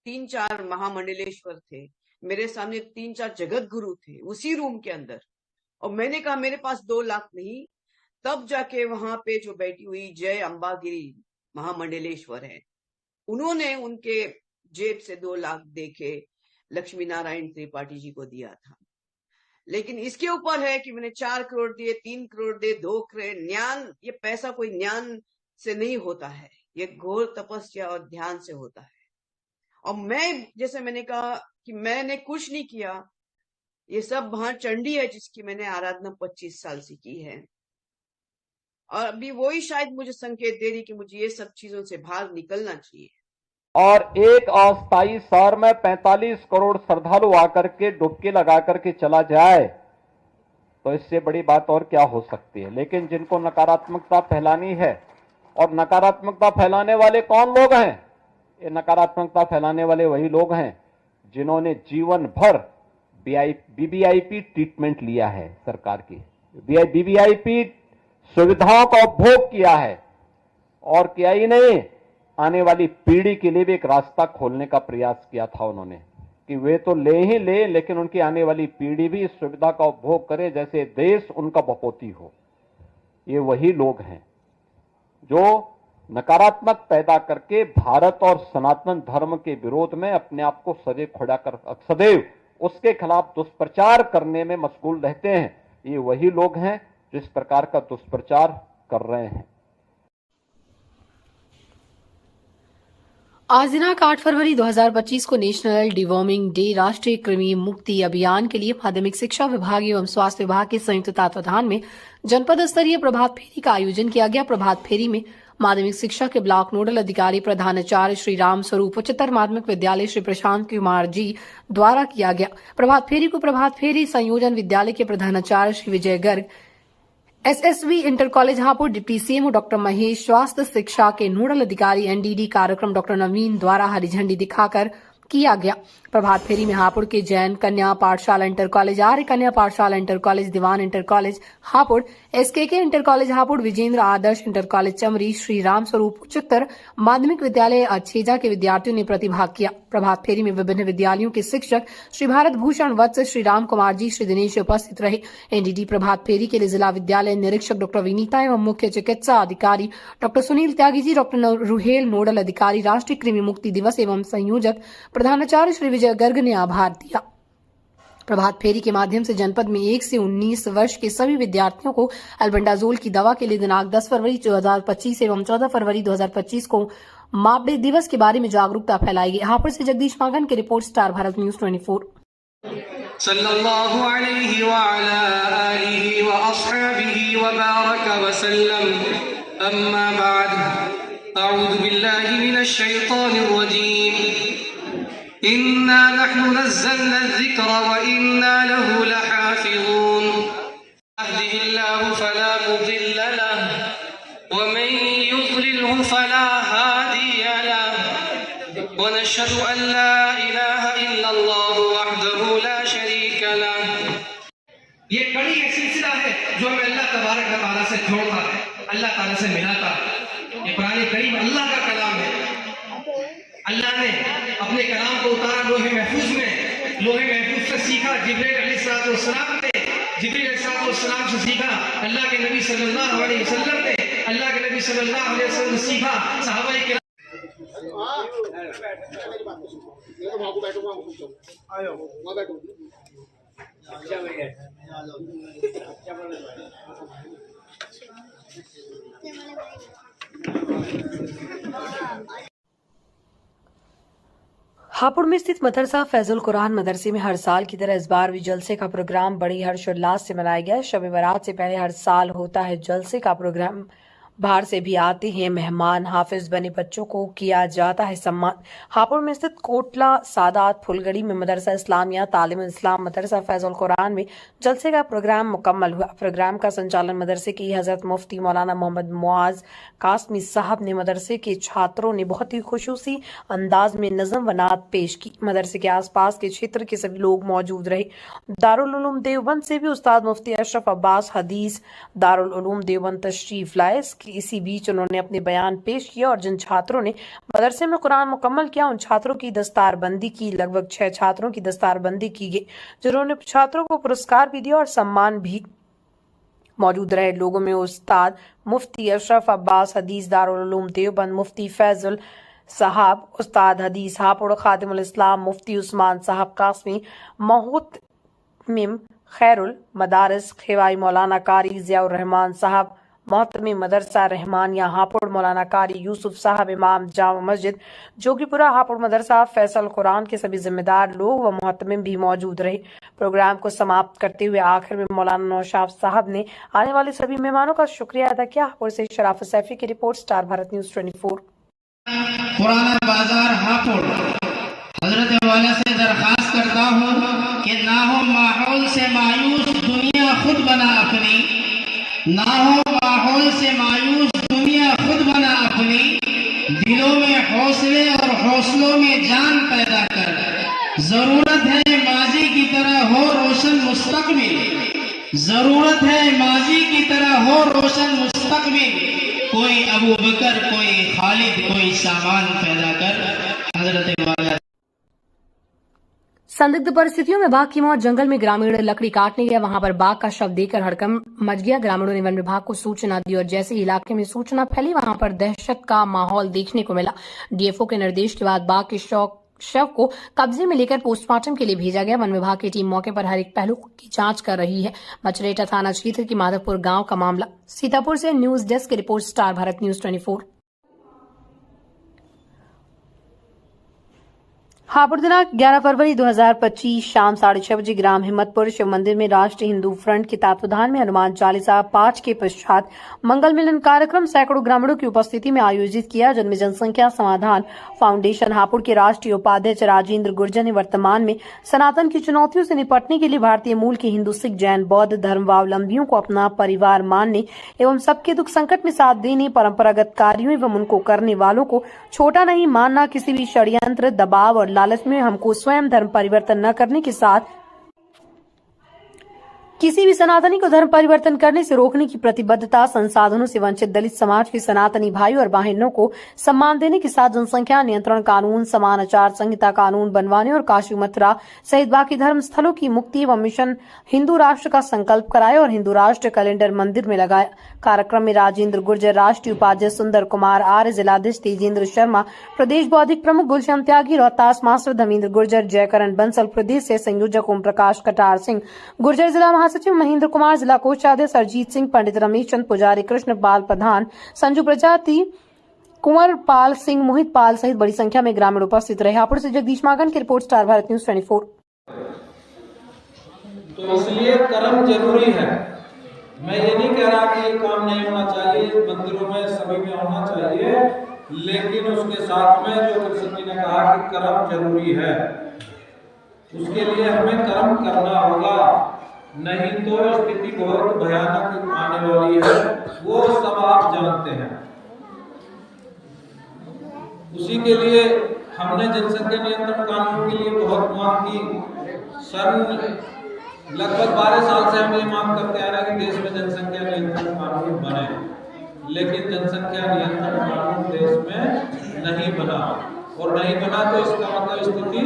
3-4 महामंडलेश्वर थे, मेरे सामने 3-4 जगत गुरु थे उसी रूम के अंदर, और मैंने कहा मेरे पास 2 लाख नहीं। तब जाके वहां पे जो बैठी हुई जय अंबागिरी महामंडलेश्वर है, उन्होंने उनके जेब से 2 लाख देके लक्ष्मी नारायण त्रिपाठी जी को दिया था। लेकिन इसके ऊपर है कि मैंने 4 करोड़ दिए, 3 करोड़ दिए, 2 करोड़। ज्ञान, ये पैसा कोई ज्ञान से नहीं होता है, ये घोर तपस्या और ध्यान से होता है। और मैं, जैसे मैंने कहा कि मैंने कुछ नहीं किया, ये सब वहां चंडी है जिसकी मैंने आराधना 25 साल से की है। और अभी वही शायद मुझे संकेत दे रही कि मुझे ये सब चीजों से बाहर निकलना चाहिए। और एक अस्थायी शहर में 45 करोड़ श्रद्धालु आकर के डुबकी लगा करके चला जाए तो इससे बड़ी बात और क्या हो सकती है। लेकिन जिनको नकारात्मकता फैलानी है, और नकारात्मकता फैलाने वाले कौन लोग हैं? ये नकारात्मकता फैलाने वाले वही लोग हैं जिन्होंने जीवन भर बीबीआईपी ट्रीटमेंट लिया है, सरकार की बीबीआईपी सुविधाओं का उपभोग किया है, और किया ही नहीं, आने वाली पीढ़ी के लिए भी एक रास्ता खोलने का प्रयास किया था उन्होंने कि वे तो ले ही ले, लेकिन उनकी आने वाली पीढ़ी भी इस सुविधा का उपभोग करे, जैसे देश उनका बपोती हो। ये वही लोग हैं जो नकारात्मक पैदा करके भारत और सनातन धर्म के विरोध में अपने आप को सदैव उसके खिलाफ दुष्प्रचार करने में मशगूल रहते हैं। ये वही लोग हैं जो इस प्रकार का दुष्प्रचार कर रहे हैं। आज दिनांक 8 फरवरी 2025 को नेशनल डिवॉर्मिंग डे राष्ट्रीय कृमि मुक्ति अभियान के लिए माध्यमिक शिक्षा विभाग एवं स्वास्थ्य विभाग के संयुक्त तत्वावधान में जनपद स्तरीय प्रभात फेरी का आयोजन किया गया। प्रभात फेरी में माध्यमिक शिक्षा के ब्लॉक नोडल अधिकारी प्रधानाचार्य श्री राम स्वरूप उच्चतर माध्यमिक विद्यालय श्री प्रशांत कुमार जी द्वारा किया गया। प्रभात फेरी को प्रभात फेरी संयोजन विद्यालय के प्रधानाचार्य Shri Vijay Garg, SSV inter college Hapur deputy CMO doctor Mahesh, स्वास्थ्य शिक्षा के नोडल अधिकारी एनडीडी कार्यक्रम डॉक्टर नवीन द्वारा हरी झंडी दिखाकर किया गया। प्रभात फेरी में हापुड़ के जैन कन्या Pathshala inter college, Arya Kanya Pathshala inter college, Diwan inter college Hapur, SKK inter college Hapur, Vijendra Adarsh inter college Chamri, Shri Ram Swaroop उच्चतर माध्यमिक विद्यालय अछेजा के विद्यार्थियों ने प्रतिभाग किया। प्रभात फेरी में विभिन्न विद्यालयों के शिक्षक श्री भारत भूषण वत्स, श्री राम कुमार जी, श्री दिनेश उपस्थित रहे। एनडीडी प्रभात फेरी के लिए जिला विद्यालय निरीक्षक डॉक्टर विनीता एवं मुख्य चिकित्सा अधिकारी doctor Sunil Tyagi ji, doctor Ruhel nodal अधिकारी राष्ट्रीय कृमि मुक्ति दिवस एवं संयोजक प्रधानाचार्य श्री विजय गर्ग ने आभार दिया। प्रभात फेरी के माध्यम से जनपद में 1 से 19 वर्ष के सभी विद्यार्थियों को अल्बेंडाजोल की दवा के लिए दिनांक 10 फरवरी 2025 एवं 14 फरवरी 2025 को मापदे दिवस के बारे में जागरूकता फैलाई गई। हापुड़ से जगदीश मागन की रिपोर्ट, स्टार भारत न्यूज 24। सल्लल्लाहु अलैहि व अला आलिहि व अस्हाबिहि व बारक व सल्लम। अम्मा बाद, अऊज़ु बिल्लाहि मिनश शैतानिर रजीम। इन्ना नहनु नज़्ज़लना ज़िक्र व इन्ना लहु लहाफ़िज़ून। यहदिहिल्लाहु फला मुज़िल्ल लहु व मन युज़लिल्हु फला हादिय लहु व नशहदु अन ला इलाहा इल्लल्लाहु वहदहु ला शरीका लहु। ये कड़ी एक सिलसिला है जो हमें अल्लाह तबारक व तआला से जोड़ता है, अल्लाह ताला से मिलाता है। ये कुरान करीम अल्लाह का कलाम है। अल्लाह ने अपने कलाम को उतारा लोहे महफूज में, लोहे महफूज से सीखा जिब्रील अलैहिस्सलाम ने, जिब्रील अलैहिस्सलाम से सीखा अल्लाह के नबी सल्लल्लाहु अलैहि वसल्लम ने, अल्लाह के नबी सल्लल्लाहु अलैहि वसल्लम ने सीखा सहाबाए किराम। हापुड़ में स्थित मदरसा फैजुल कुरान मदरसे में हर साल की तरह इस बार भी जलसे का प्रोग्राम बड़ी हर्षोल्लास से मनाया गया। शब बारात से पहले हर साल होता है जलसे का प्रोग्राम। बाहर से भी आते हैं मेहमान। हाफिज बने बच्चों को किया जाता है सम्मान। हापुड़ में स्थित कोटला सादात फुलगड़ी में मदरसा इस्लामिया तालीम इस्लाम मदरसा फैजुल कुरान में जलसे का प्रोग्राम मुकम्मल हुआ। प्रोग्राम का संचालन मदरसे की हजरत मुफ्ती मौलाना मोहम्मद मुआज कासमी साहब ने। मदरसे के छात्रों ने बहुत ही खुशूसी अंदाज में नज़म व नात पेश की। मदरसे के आसपास के क्षेत्र के सभी लोग मौजूद रहे। दारुल उलूम देवबंद से भी उस्ताद मुफ्ती अशरफ अब्बास हदीस दारुल उलूम देवबंद तशरीफ लाए। इसी बीच उन्होंने अपने बयान पेश किया और जिन छात्रों ने मदरसे में कुरान मुकम्मल किया उन छात्रों की दस्तारबंदी की। लगभग 6 छात्रों की दस्तारबंदी की गई, जिन्होंने छात्रों को पुरस्कार भी दिया और सम्मान भी मौजूद रहे। लोगों में उस्ताद मुफ्ती अशरफ अब्बास हदीस दारुल उलूम देवबंद, मुफ्ती फैजुल साहब उस्ताद हदीस हापुड़, खादिमुल इस्लाम मुफ्ती उस्मान साहब कासमी, मोहतमिम खैरुल मदारिस खेवाई मौलाना कारी जियाउर रहमान साहब, मोहतमिम मदरसा रहमानिया हापुड़ मौलाना कारी यूसुफ साहब, इमाम जामा मस्जिद जोगीपुरा हापुड़ मदरसा फैसल कुरान के सभी जिम्मेदार लोग व मोहतमिम भी मौजूद रहे। प्रोग्राम को समाप्त करते हुए आखिर में मौलाना नौशाद साहब ने आने वाले सभी मेहमानों का शुक्रिया अदा किया। हापुड़ से शराफत सैफी की रिपोर्ट, स्टार भारत न्यूज 24। पुराना बाजार हापुड़ हजरत वाला से दरखास्त करता हूँ कि ना हो माहौल से मायूस दुनिया खुद बना अपनी, ना हो माहौल से मायूस दुनिया खुद बना अपनी, दिलों में हौसले और हौसलों में जान पैदा कर। जरूरत है माजी की तरह हो रोशन मुस्तकबिल, जरूरत है माजी की तरह हो रोशन मुस्तकबिल। कोई अबू बकर, कोई खालिद, कोई सामान पैदा कर। हजरत वाला संदिग्ध परिस्थितियों में बाघ की मौत। जंगल में ग्रामीण लकड़ी काटने गया, वहां पर बाघ का शव देखकर हड़कंप मच गया। ग्रामीणों ने वन विभाग को सूचना दी और जैसे ही इलाके में सूचना फैली वहां पर दहशत का माहौल देखने को मिला। डीएफओ के निर्देश के बाद बाघ के शव को कब्जे में लेकर पोस्टमार्टम के लिए भेजा गया। वन विभाग की टीम मौके पर हर एक पहलू की जांच कर रही है। मचरेटा थाना क्षेत्र की माधवपुर गांव का मामला। सीतापुर से न्यूज डेस्क की रिपोर्ट, स्टार भारत न्यूज 24। हापुड़ दिनांक 11 फरवरी 2025 शाम 6:30 बजे ग्राम हिम्मतपुर शिव मंदिर में राष्ट्रीय हिंदू फ्रंट के तत्वाधान में हनुमान चालीसा पाठ के पश्चात मंगल मिलन कार्यक्रम सैकड़ों ग्रामीणों की उपस्थिति में आयोजित किया, जिनमें जनसंख्या समाधान फाउंडेशन हापुड़ के राष्ट्रीय उपाध्यक्ष राजेंद्र गुर्जर ने वर्तमान में सनातन की चुनौतियों से निपटने के लिए भारतीय मूल के हिंदू, सिख, जैन, बौद्ध धर्मावलंबियों को अपना परिवार मानने एवं सबके दुख संकट में साथ देने, परंपरागत कार्यों एवं उनको करने वालों को छोटा नहीं मानना, किसी भी षड्यंत्र, दबाव और लालच में हमको स्वयं धर्म परिवर्तन न करने के साथ किसी भी सनातनी को धर्म परिवर्तन करने से रोकने की प्रतिबद्धता, संसाधनों से वंचित दलित समाज के सनातनी भाई और बहनों को सम्मान देने के साथ जनसंख्या नियंत्रण कानून, समान आचार संहिता कानून बनवाने और काशी मथुरा सहित बाकी धर्म स्थलों की मुक्ति एवं मिशन हिंदू राष्ट्र का संकल्प कराया और हिंदू राष्ट्र कैलेंडर मंदिर में लगाया। कार्यक्रम में राजेंद्र गुर्जर, राष्ट्रीय उपाध्यक्ष सुंदर कुमार आर्य, जिलाध्यक्ष तेजेंद्र शर्मा, प्रदेश बौद्धिक प्रमुख गुलशन त्यागी, रोहतास मास्टर धर्मेंद्र गुर्जर, जयकरण बंसल, प्रदेश से संयोजक ओम प्रकाश कटार सिंह गुर्जर, जिला महासचिव महेंद्र कुमार, जिला कोषाध्यक्ष अरजीत सिंह, पंडित रमेश चंद पुजारी, कृष्ण पाल प्रधान, संजू प्रजाति, कुंवर पाल सिंह, मोहित पाल सहित बड़ी संख्या में ग्रामीण उपस्थित रहे। हापुड़ से जगदीश मागन की रिपोर्ट, स्टार भारत न्यूज 24। तो इसलिए कर्म जरूरी है। मैं ये नहीं कह रहा कि ये काम नहीं होना चाहिए, मंदिरों में सभी में होना चाहिए, लेकिन उसके साथ में जो कृष्ण जी ने कहा कि कर्म जरूरी है, उसके लिए हमें कर्म करना होगा, नहीं तो स्थिति बहुत भयानक आने वाली है, वो सब आप जानते हैं। उसी के लिए हमने जनसंख्या नियंत्रण कानून के लिए बहुत मांग की। लगभग 12 साल से हम ये मांग करते आ रहे हैं कि देश में जनसंख्या नियंत्रण कानून बने, लेकिन जनसंख्या नियंत्रण कानून देश में नहीं बना। और नहीं तो ना तो इसका मतलब स्थिति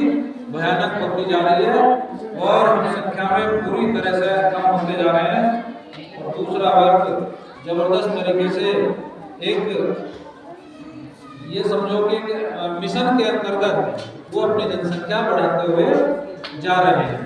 भयानक होती जा रही है और हम संख्या में पूरी तरह से कम होते जा रहे हैं। और दूसरा वर्ग जबरदस्त तरीके से एक ये समझो कि मिशन के अंतर्गत वो अपनी जनसंख्या बढ़ाते हुए जा रहे हैं।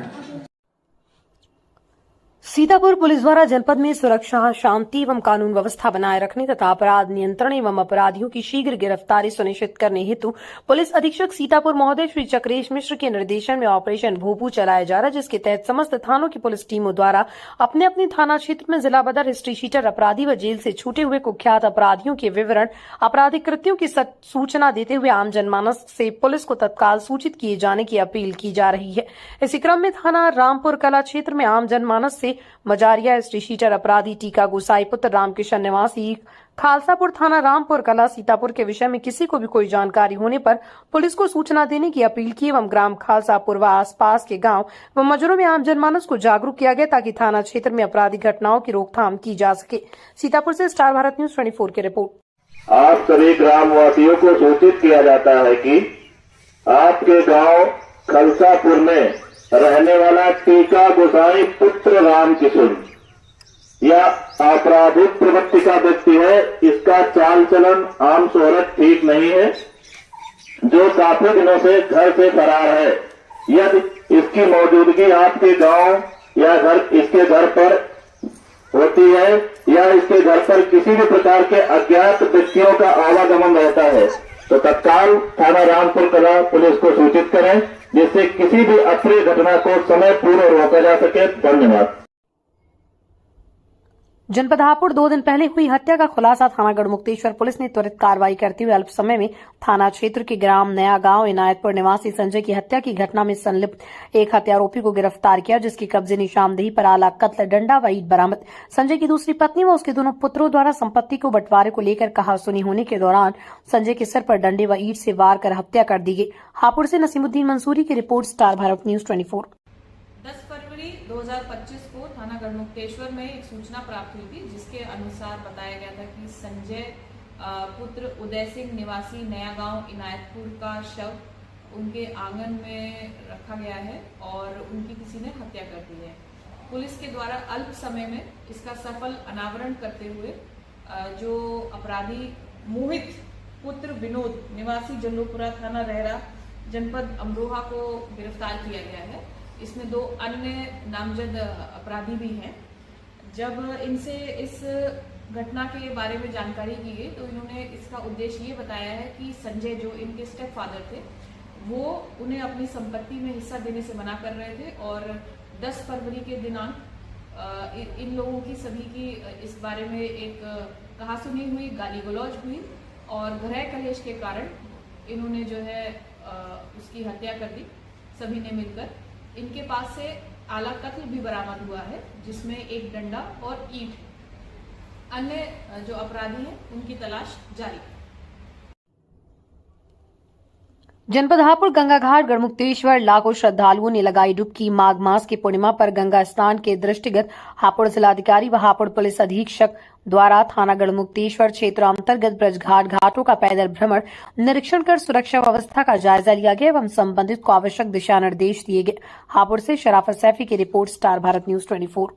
सीतापुर पुलिस द्वारा जनपद में सुरक्षा, शांति एवं कानून व्यवस्था बनाए रखने तथा अपराध नियंत्रण एवं अपराधियों की शीघ्र गिरफ्तारी सुनिश्चित करने हेतु पुलिस अधीक्षक सीतापुर महोदय श्री चक्रेश मिश्र के निर्देशन में ऑपरेशन भूपू चलाया जा रहा है, जिसके तहत समस्त थानों की पुलिस टीमों द्वारा अपने अपने थाना क्षेत्र में जिला बदर, हिस्ट्री शीटर अपराधी व जेल से छूटे हुए कुख्यात अपराधियों के विवरण, आपराधिक कृत्यों की सूचना देते हुए आम जनमानस से पुलिस को तत्काल सूचित किए जाने की अपील की जा रही है। इसी क्रम में थाना रामपुर कला क्षेत्र में आम जनमानस से मजारिया हिस्ट्री शीटर अपराधी टीका गोसाई पुत्र रामकिशन निवासी खालसापुर थाना रामपुर कला सीतापुर के विषय में किसी को भी कोई जानकारी होने पर पुलिस को सूचना देने की अपील की एवं ग्राम खालसापुर व आसपास के गांव व मजरों में आम जनमानस को जागरूक किया गया ताकि थाना क्षेत्र में आपराधिक घटनाओं की रोकथाम की जा सके। सीतापुर से स्टार भारत न्यूज 24 की रिपोर्ट। आप सभी ग्रामवासियों को सूचित किया जाता है कि आपके गांव खलसापुर में रहने वाला टीका गोसाई पुत्र रामकिशन या आपराधिक प्रवृत्ति का व्यक्ति है। इसका चाल चलन, आम शोहरत ठीक नहीं है, जो काफी दिनों से घर से फरार है। यदि इसकी मौजूदगी आपके गांव या इसके घर पर होती है या इसके घर पर किसी भी प्रकार के अज्ञात व्यक्तियों का आवागमन रहता है तो तत्काल थाना रामपुर कला पुलिस को सूचित करें, जिससे किसी भी अप्रिय घटना को समय पूर्व रोका जा सके। धन्यवाद। जनपद हापुड़ 2 दिन पहले हुई हत्या का खुलासा थाना गढ़मुक्तेश्वर पुलिस ने त्वरित कार्रवाई करते हुए अल्प समय में थाना क्षेत्र के ग्राम नया गांव इनायतपुर निवासी संजय की हत्या की घटना में संलिप्त एक हत्यारोपी को गिरफ्तार किया, जिसके कब्जे निशानदेही पर आला कत्ल, डंडा व ईंट बरामद। संजय की दूसरी पत्नी व उसके दोनों पुत्रों द्वारा संपत्ति को बंटवारे को लेकर कहासुनी होने के दौरान संजय के सिर पर डंडे व ईंट से वार कर हत्या कर दी गई। हापुड़ से नसीमुद्दीन मंसूरी की रिपोर्ट, स्टार भारत न्यूज 24। 10 फरवरी 2025 को थाना गढ़मुक्तेश्वर में एक सूचना प्राप्त हुई थी, जिसके अनुसार बताया गया था कि संजय पुत्र उदय सिंह निवासी नया गांव इनायतपुर का शव उनके आंगन में रखा गया है और उनकी किसी ने हत्या कर दी है। पुलिस के द्वारा अल्प समय में इसका सफल अनावरण करते हुए जो अपराधी मोहित पुत्र विनोद निवासी जल्लोपुरा थाना रहरा जनपद अमरोहा को गिरफ्तार किया गया है। इसमें 2 अन्य नामजद अपराधी भी हैं। जब इनसे इस घटना के बारे में जानकारी की गई तो इन्होंने इसका उद्देश्य ये बताया है कि संजय जो इनके स्टेप फादर थे वो उन्हें अपनी संपत्ति में हिस्सा देने से मना कर रहे थे और 10 फरवरी के दिनांक इन लोगों की सभी की इस बारे में एक कहासुनी हुई, गाली गलौज हुई और गृह कलेश के कारण इन्होंने जो है उसकी हत्या कर दी। सभी ने मिलकर इनके पास से आला कत्ल भी बरामद हुआ है, जिसमें एक डंडा और ईंट। अन्य जो अपराधी हैं उनकी तलाश जारी है। जनपद हापुड़ गंगा घाट गढ़मुक्तेश्वर लाखों श्रद्धालुओं ने लगाई डुबकी। माघ मास की पूर्णिमा पर गंगा स्नान के दृष्टिगत हापुड़ जिलाधिकारी व हापुड़ पुलिस अधीक्षक द्वारा थाना गढ़मुक्तेश्वर क्षेत्र अंतर्गत ब्रजघाट घाटों का पैदल भ्रमण निरीक्षण कर सुरक्षा व्यवस्था का जायजा लिया गया एवं संबंधित को आवश्यक दिशा निर्देश दिए गए। हापुड़ से शराफत सैफी की रिपोर्ट, स्टार भारत न्यूज 24।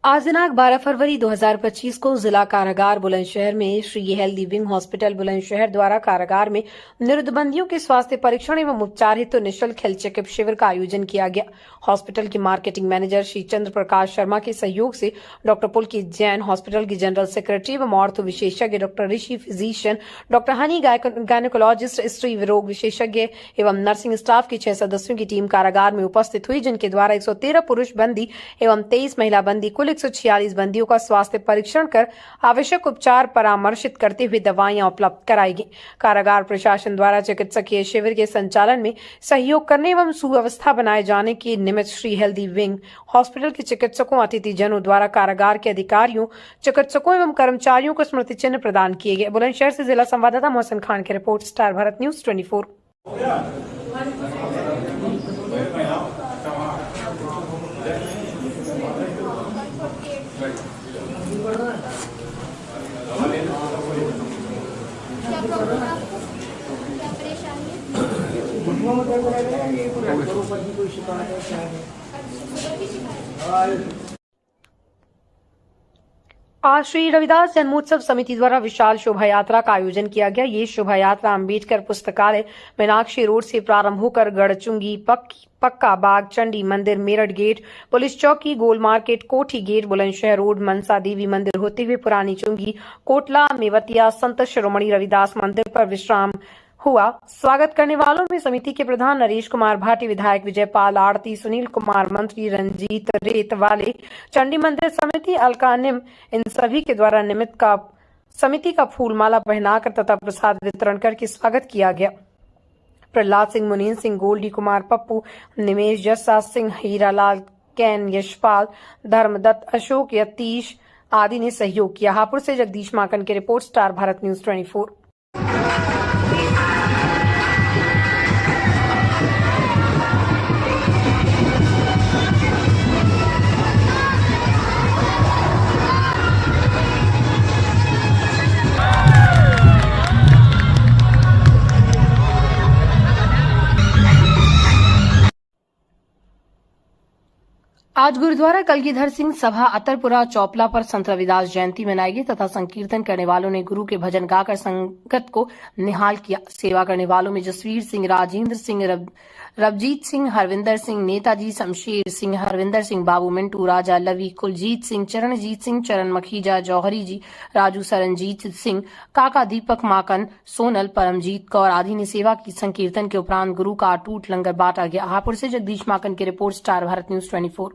आज दिनांक 12 फरवरी 2025 को जिला कारागार बुलंदशहर में Shri healthy wing hospital Bulandshahr द्वारा कारागार में निरुद्धबंदियों के स्वास्थ्य परीक्षण एवं उपचार हेतु निःशुल्क हेल्थ चेकअप शिविर का आयोजन किया गया। हॉस्पिटल के मार्केटिंग मैनेजर श्री चंद्र प्रकाश शर्मा के सहयोग से डॉक्टर पुलकित जैन, हॉस्पिटल की जनरल सेक्रेटरी एवं ऑर्थो विशेषज्ञ डॉक्टर ऋषि फिजिशियन, डॉक्टर हनी गायनेकोलॉजिस्ट, स्त्री रोग विशेषज्ञ एवं नर्सिंग स्टाफ की 6 सदस्यों की टीम कारागार में उपस्थित हुई, जिनके द्वारा 113 पुरुष बंदी एवं 23 महिला बंदी कुल 146 बंदियों का स्वास्थ्य परीक्षण कर आवश्यक उपचार परामर्शित करते हुए दवाइयां उपलब्ध कराई गई। कारागार प्रशासन द्वारा चिकित्सकीय शिविर के संचालन में सहयोग करने एवं सुव्यवस्था बनाए जाने के निमित्त श्री हेल्दी विंग हॉस्पिटल के चिकित्सकों, अतिथिजनों द्वारा कारागार के अधिकारियों, चिकित्सकों एवं कर्मचारियों को स्मृति चिन्ह प्रदान किए गए। बुलंदशहर से जिला संवाददाता मोहसिन खान की रिपोर्ट, स्टार भारत न्यूज 24। क्या प्रॉब्लम आज श्री रविदास जन्मोत्सव समिति द्वारा विशाल शोभा यात्रा का आयोजन किया गया। ये शोभा यात्रा अम्बेडकर पुस्तकालय, मीनाक्षी रोड से प्रारंभ होकर गढ़चुंगी, पक्का बाग, चंडी मंदिर, मेरठ गेट, पुलिस चौकी, गोल मार्केट, कोठी गेट, बुलंदशहर रोड, मनसा देवी मंदिर होते हुए पुरानी चुंगी, कोटला, मेवतिया, संत शिरोमणि रविदास मंदिर पर विश्राम हुआ। स्वागत करने वालों में समिति के प्रधान नरेश कुमार भाटी, विधायक विजयपाल आड़ती, सुनील कुमार, मंत्री रंजीत रेतवाले, चंडी मंदिर समिति अलका निम, इन सभी के द्वारा समिति का फूलमाला पहनाकर तथा प्रसाद वितरण करके स्वागत किया गया। प्रहलाद सिंह, मुनीन सिंह, गोल्डी कुमार, पप्पू, निमेश, जस्सा सिंह, हीरालाल, कैन, यशपाल, धर्मदत्त, अशोक, यतीश आदि ने सहयोग किया। हापुड़ से जगदीश माकन की रिपोर्ट, स्टार भारत न्यूज 24। आज गुरुद्वारा कलगीधर सिंह सभा अतरपुरा चौपला पर संत रविदास जयंती मनाई गई तथा संकीर्तन करने वालों ने गुरु के भजन गाकर संगत को निहाल किया। सेवा करने वालों में जसवीर सिंह, राजेंद्र सिंह, रवजीत सिंह, हरविंदर सिंह, नेताजी, शमशेर सिंह, हरविंदर सिंह, बाबू मिंटू, राजा लवी, कुलजीत सिंह, चरणजीत सिंह, चरण मखीजा, जौहरी जी, राजू, सरनजीत सिंह, काका दीपक माकन, सोनल, परमजीत कौर आदि ने सेवा की। संकीर्तन के उपरांत गुरु का अटूट लंगर बांटा गया। हापुड़ से जगदीश माकन की रिपोर्ट, Star Bharat news 24।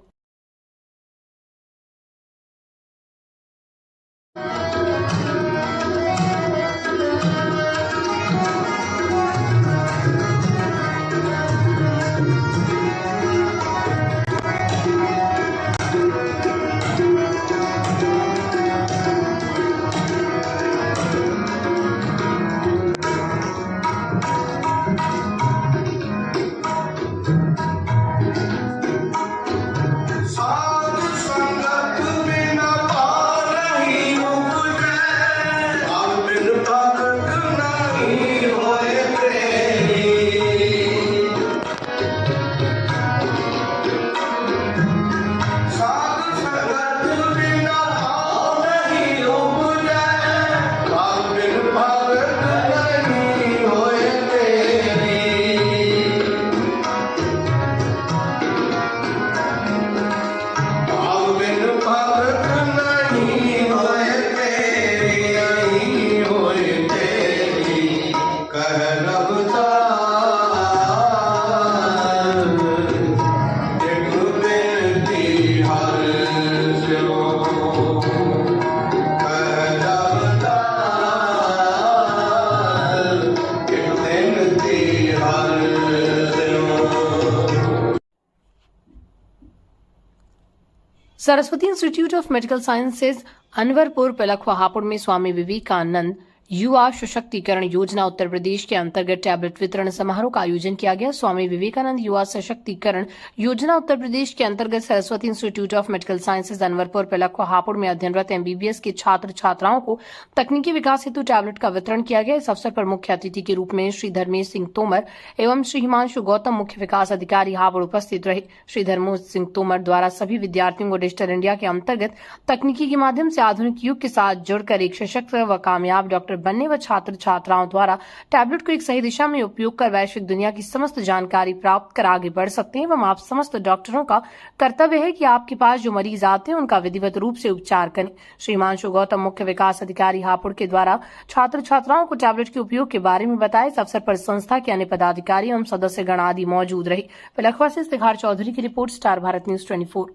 Saraswati institute of medical sciences Anwarpur Pilkhuwa Hapur में स्वामी विवेकानंद युवा सशक्तिकरण योजना उत्तर प्रदेश के अंतर्गत टैबलेट वितरण समारोह का आयोजन किया गया। स्वामी विवेकानंद युवा सशक्तिकरण योजना उत्तर प्रदेश के अंतर्गत Saraswati institute of medical sciences Anwarpur Pilkhuwa Hapur में अध्ययनरत एमबीबीएस के छात्र छात्राओं को तकनीकी विकास हेतु टैबलेट का वितरण किया गया। इस अवसर पर मुख्य अतिथि के रूप में श्री धर्मेश सिंह तोमर एवं श्री हिमांशु गौतम मुख्य विकास अधिकारी हापुड़ उपस्थित रहे। श्री धर्मेश सिंह तोमर द्वारा सभी विद्यार्थियों को डिजिटल इंडिया के अंतर्गत तकनीकी के माध्यम से आधुनिक युग के साथ जुड़कर एक सशक्त व कामयाब डॉक्टर बनने व छात्र छात्राओं द्वारा टैबलेट को एक सही दिशा में उपयोग कर वैश्विक दुनिया की समस्त जानकारी प्राप्त कर आगे बढ़ सकते हैं। एवं आप समस्त डॉक्टरों का कर्तव्य है कि आपके पास जो मरीज आते हैं उनका विधिवत रूप से उपचार करें। श्री हिमांशु गौतम मुख्य विकास अधिकारी हापुड़ के द्वारा छात्र छात्राओं को टैबलेट के उपयोग के बारे में बताया। इस अवसर पर संस्था के अन्य पदाधिकारी एवं सदस्यगण आदि मौजूद रहे। पिलखवा से इफ्तिखार चौधरी की रिपोर्ट, स्टार भारत न्यूज 24।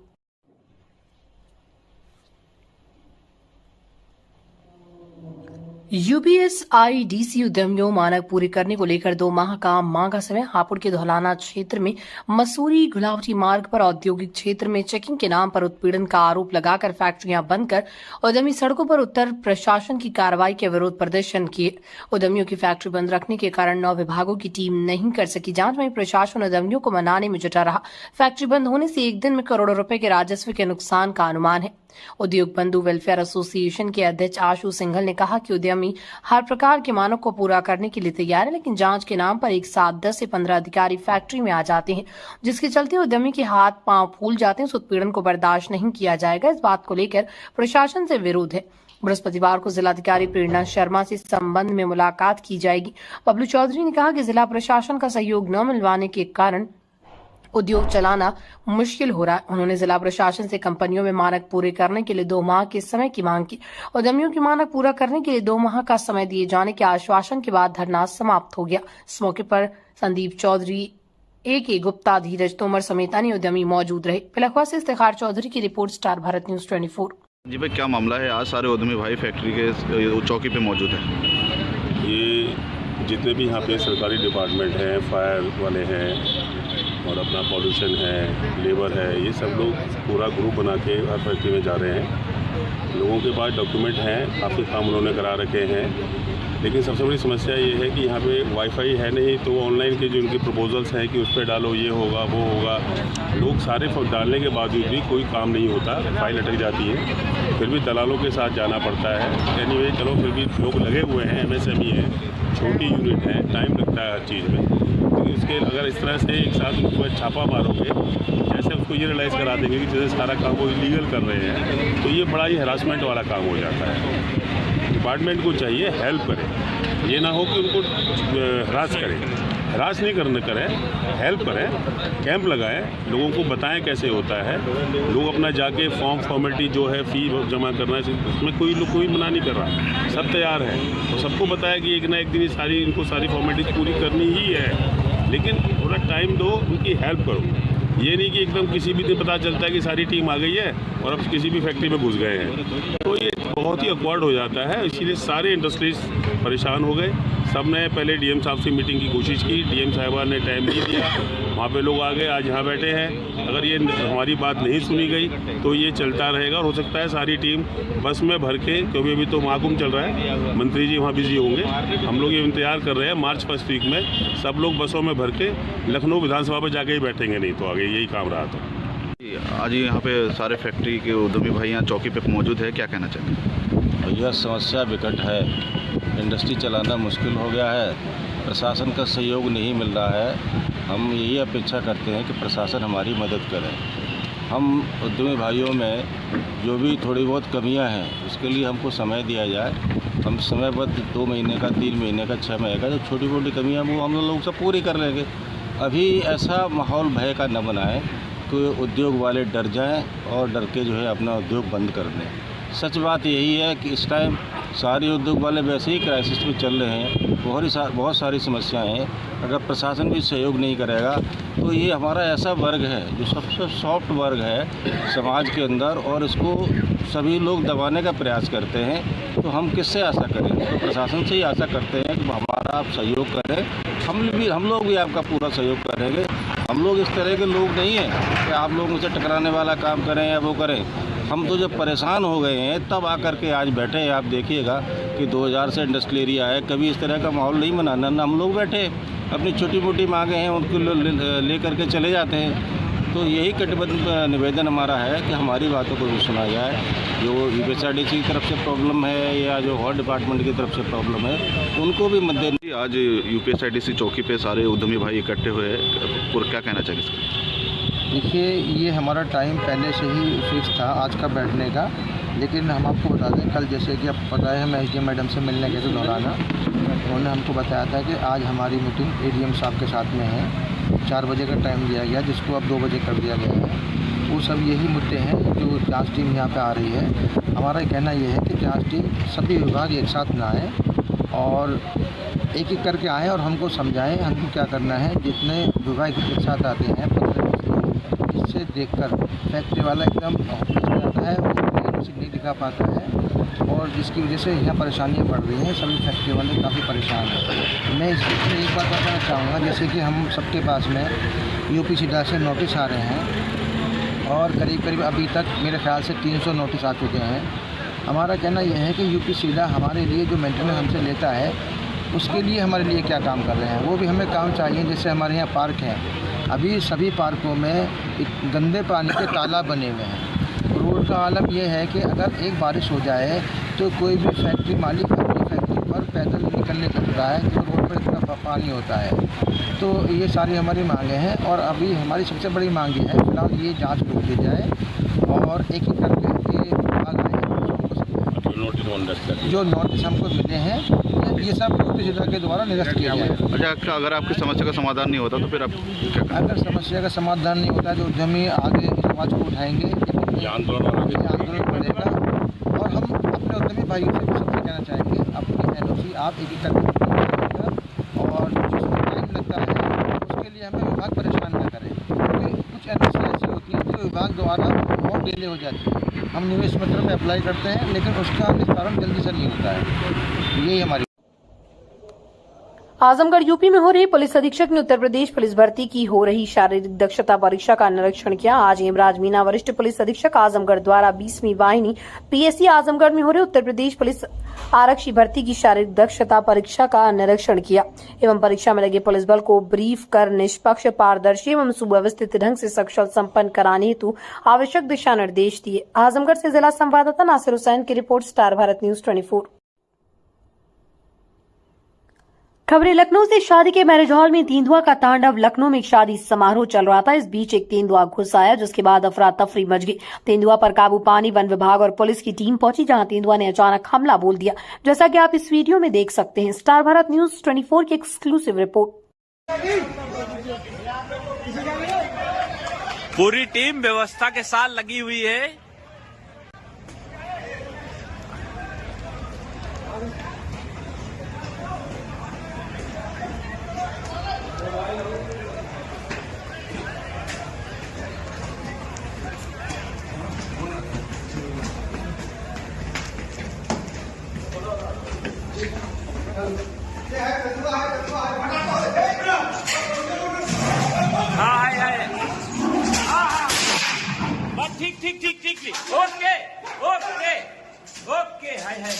यूपीएसआईडीसी उद्यमियों मानक पूरे करने को लेकर 2 माह का मांगा समय। हापुड़ के धौलाना क्षेत्र में मसूरी गुलावटी मार्ग पर औद्योगिक क्षेत्र में चेकिंग के नाम पर उत्पीड़न का आरोप लगाकर फैक्ट्रियां बंद कर उद्यमी सड़कों पर उत्तर प्रशासन की कार्रवाई के विरोध प्रदर्शन किए। उद्यमियों की फैक्ट्री बंद रखने के कारण 9 विभागों की टीम नहीं कर सकी जांच। वहीं प्रशासन उद्यमियों को मनाने में जुटा रहा। फैक्ट्री बंद होने से एक दिन में करोड़ों रुपए के राजस्व के नुकसान का अनुमान है। उद्योग बंधु वेलफेयर एसोसिएशन के अध्यक्ष आशु सिंघल ने कहा कि उद्यमी हर प्रकार के मानक को पूरा करने के लिए तैयार है, लेकिन जांच के नाम पर एक साथ 10 से 15 अधिकारी फैक्ट्री में आ जाते हैं, जिसके चलते उद्यमी के हाथ पांव फूल जाते हैं। इस उत्पीड़न को बर्दाश्त नहीं किया जाएगा। इस बात को लेकर प्रशासन से विरोध है। बृहस्पतिवार को जिलाधिकारी प्रेरणा शर्मा से संबंध में मुलाकात की जाएगी। बबलू चौधरी ने कहा कि जिला प्रशासन का सहयोग न मिलवाने के कारण उद्योग चलाना मुश्किल हो रहा है। उन्होंने जिला प्रशासन से कंपनियों में मानक पूरे करने के लिए 2 माह के समय की मांग की। उद्यमियों की मानक पूरा करने के लिए 2 माह का समय दिए जाने के आश्वासन के बाद धरना समाप्त हो गया। इस मौके पर संदीप चौधरी, A.K. गुप्ता, धीरज तोमर समेत अन्य उद्यमी मौजूद रहे। पिलखवा से इफ्तिखार चौधरी की रिपोर्ट, स्टार भारत न्यूज 24। जी भाई, क्या मामला है? आज सारे उद्यमी भाई फैक्ट्री के चौकी पे मौजूद हैं। ये जितने भी यहाँ पे सरकारी डिपार्टमेंट हैं, फायर वाले हैं और अपना पॉल्यूशन है, लेबर है, ये सब लोग पूरा ग्रुप बना के हर फैक्ट्री में जा रहे हैं। लोगों के पास डॉक्यूमेंट हैं, काफ़ी काम उन्होंने करा रखे हैं, लेकिन सबसे बड़ी समस्या ये है कि यहाँ पे वाईफाई है नहीं, तो ऑनलाइन के जो उनके प्रपोजल्स हैं कि उस पर डालो, ये होगा वो होगा, लोग सारे डालने के बावजूद भी कोई काम नहीं होता, फाइल अटक जाती है, फिर भी दलालों के साथ जाना पड़ता है। एनीवे, चलो फिर भी लोग लगे हुए हैं, MSME है, छोटी यूनिट है, टाइम लगता है हर चीज़ में, लेकिन उसके अगर इस तरह से एक साथ उनको छापा मारोगे, जैसे उसको ये रियलाइज़ करा देंगे कि जैसे सारा काम वो इलीगल कर रहे हैं, तो ये बड़ा ही हरासमेंट वाला काम हो जाता है। डिपार्टमेंट को चाहिए हेल्प करे, ये ना हो कि उनको हरास करें, हरास नहीं करने करें, हेल्प करें, कैंप लगाएं, लोगों को बताएं कैसे होता है। लोग अपना जाके फॉर्मेलिटी जो है, फी जमा करना है, उसमें कोई मना नहीं कर रहा, सब तैयार है, तो सबको बताया कि एक ना एक दिन इनको सारी फॉर्मेलिटीज पूरी करनी ही है, लेकिन थोड़ा टाइम दो, उनकी हेल्प करो। ये नहीं कि एकदम किसी भी दिन पता चलता है कि सारी टीम आ गई है और अब किसी भी फैक्ट्री में घुस गए हैं, तो ये बहुत ही ऑकवर्ड हो जाता है। इसीलिए सारे इंडस्ट्रीज परेशान हो गए। सब ने पहले डीएम साहब से मीटिंग की कोशिश की, डीएम साहबा ने टाइम नहीं दिया, वहाँ पे लोग आ गए, आज यहाँ बैठे हैं। अगर ये हमारी बात नहीं सुनी गई तो ये चलता रहेगा और हो सकता है सारी टीम बस में भर के, क्योंकि अभी तो महाकुंभ चल रहा है, मंत्री जी वहाँ बिजी होंगे, हम लोग ये इंतजार कर रहे हैं, मार्च फर्स्ट वीक में सब लोग बसों में भर के लखनऊ विधानसभा पर जाके ही बैठेंगे, नहीं तो आगे यही काम रहा था। आज यहाँ पे सारे फैक्ट्री के उद्यमी भाई यहाँ चौकी पे मौजूद है, क्या कहना चाहते हैं? भैया, समस्या विकट है, इंडस्ट्री चलाना मुश्किल हो गया है, प्रशासन का सहयोग नहीं मिल रहा है। हम यही अपेक्षा करते हैं कि प्रशासन हमारी मदद करे। हम उद्यमी भाइयों में जो भी थोड़ी बहुत कमियां हैं, उसके लिए हमको समय दिया जाए। हम समयबद्ध 2 महीने का, 3 महीने का, 6 महीने का, जो छोटी मोटी कमियां वो हम लोग सब पूरी कर लेंगे। अभी ऐसा माहौल भय का न बनाएं तो उद्योग वाले डर जाएं और डर के जो है अपना उद्योग बंद कर दें। सच बात यही है कि इस टाइम सारे उद्योग वाले वैसे ही क्राइसिस में चल रहे हैं, बहुत सारी समस्याएं हैं। अगर प्रशासन भी सहयोग नहीं करेगा तो ये हमारा ऐसा वर्ग है जो सबसे सॉफ्ट वर्ग है समाज के अंदर, और इसको सभी लोग दबाने का प्रयास करते हैं। तो हम किससे आशा करें? तो प्रशासन से ही आशा करते हैं कि हमारा आप सहयोग करें। हम लोग भी आपका पूरा सहयोग करेंगे। हम लोग इस तरह के लोग नहीं हैं कि आप लोगों से टकराने वाला काम करें या वो करें। हम तो जब परेशान हो गए हैं तब आकर के आज बैठे हैं। आप देखिएगा कि 2000 से इंडस्ट्रियल एरिया है, कभी इस तरह का माहौल नहीं बनाना, ना हम लोग बैठे अपनी छोटी मोटी मांगे हैं उनको ले करके चले जाते हैं। तो यही कटिबद्ध निवेदन हमारा है कि हमारी बातों को भी सुना जाए। जो UPSRDC की तरफ से प्रॉब्लम है या जो हॉर डिपार्टमेंट की तरफ से प्रॉब्लम है, उनको भी मद्देनजर। आज UPSRDC चौकी पे सारे उद्यमी भाई इकट्ठे हुए हैं, पूरा क्या कहना चाहिए इसका? देखिए, ये हमारा टाइम पहले से ही फिक्स था आज का बैठने का, लेकिन हम आपको बता दें, कल जैसे कि आप पता है हम SDM मैडम से मिलने गए थे दौराना, उन्होंने हमको बताया था कि आज हमारी मीटिंग ADM साहब के साथ में है। 4 बजे का टाइम दिया गया, जिसको अब 2 बजे कर दिया गया है। वो सब यही मुद्दे हैं जो जांच टीम यहाँ पे आ रही है। हमारा कहना ये है कि जांच टीम सभी विभाग एक साथ ना आए और एक एक करके आएँ और हमको समझाएं हमको क्या करना है। जितने विभाग एक साथ आते हैं 15-20 लोग, इससे देखकर फैक्ट्री वाला एकदम ऑफिस में आता है, वो नहीं दिखा पाता है और जिसकी वजह से यहाँ परेशानियाँ बढ़ रही हैं। सभी फैक्ट्री वाले काफ़ी परेशान हैं। मैं इसमें एक बात बताना चाहूँगा, जैसे कि हम सबके पास में UPSRDC से नोटिस आ रहे हैं और करीब अभी तक मेरे ख्याल से 300 नोटिस आ चुके हैं। हमारा कहना यह है कि UPSRDC हमारे लिए जो मेंटेनेंस हमसे लेता है उसके लिए हमारे लिए क्या काम कर रहे हैं, वो भी हमें काम चाहिए। जैसे हमारे यहाँ पार्क हैं, अभी सभी पार्कों में गंदे पानी के तालाब बने हुए हैं। रोड का आलम यह है कि अगर एक बारिश हो जाए तो कोई भी फैक्ट्री मालिक अपनी फैक्ट्री पर पैदल निकलने लगता है, तो रोड पर इतना पानी होता है। तो ये सारी हमारी मांगे हैं और अभी हमारी सबसे बड़ी मांग ये है, फिलहाल ये जांच रोक दी जाए और एक एक करके ये विभाग आए जो नोटिस हमको मिले हैं ये सब जिला के द्वारा निरस्त किया जाए। अच्छा, अगर आपकी समस्या का समाधान नहीं होता तो फिर आप क्या करें? अगर समस्या का समाधान नहीं होता तो उद्यमी आगे इस आवाज़ को उठाएंगे, आंदोलन बढ़ेगा और हम अपने उद्यमी भाइयों से सबसे कहना चाहेंगे अपनी NOC आप एक करके और जिसमें टाइम लगता है उसके लिए हमें विभाग परेशान न करें, क्योंकि कुछ NOC ऐसी होती है जो विभाग द्वारा बहुत डिले हो जाती है। हम निवेश मित्र में अप्लाई करते हैं लेकिन उसका निस्तारण जल्दी से नहीं होता है। यही हमारी आजमगढ़ यूपी में हो रही पुलिस अधीक्षक ने उत्तर प्रदेश पुलिस भर्ती की हो रही शारीरिक दक्षता परीक्षा का निरीक्षण किया। आज हेमराज मीना वरिष्ठ पुलिस अधीक्षक आजमगढ़ द्वारा 20वीं वाहिनी PSC आजमगढ़ में हो रही उत्तर प्रदेश पुलिस आरक्षी भर्ती की शारीरिक दक्षता परीक्षा का निरीक्षण किया एवं परीक्षा में लगे पुलिस बल को ब्रीफ कर निष्पक्ष, पारदर्शी एवं सुव्यवस्थित ढंग से सक्षम संपन्न कराने हेतु आवश्यक दिशा निर्देश दिए। आजमगढ़ से जिला संवाददाता नासिर हुसैन की रिपोर्ट, स्टार भारत न्यूज 24। खबरें लखनऊ से। शादी के मैरिज हॉल में तेंदुआ का तांडव। लखनऊ में एक शादी समारोह चल रहा था, इस बीच एक तेंदुआ घुस आया जिसके बाद अफरा तफरी मच गई। तेंदुआ पर काबू पाने वन विभाग और पुलिस की टीम पहुंची, जहां तेंदुआ ने अचानक हमला बोल दिया, जैसा कि आप इस वीडियो में देख सकते हैं। स्टार भारत न्यूज 24 की एक्सक्लूसिव रिपोर्ट। पूरी टीम व्यवस्था के साथ लगी हुई है। ठीक ठीक ठीक ठीक ठीक ओके ओके ओके हाय हाय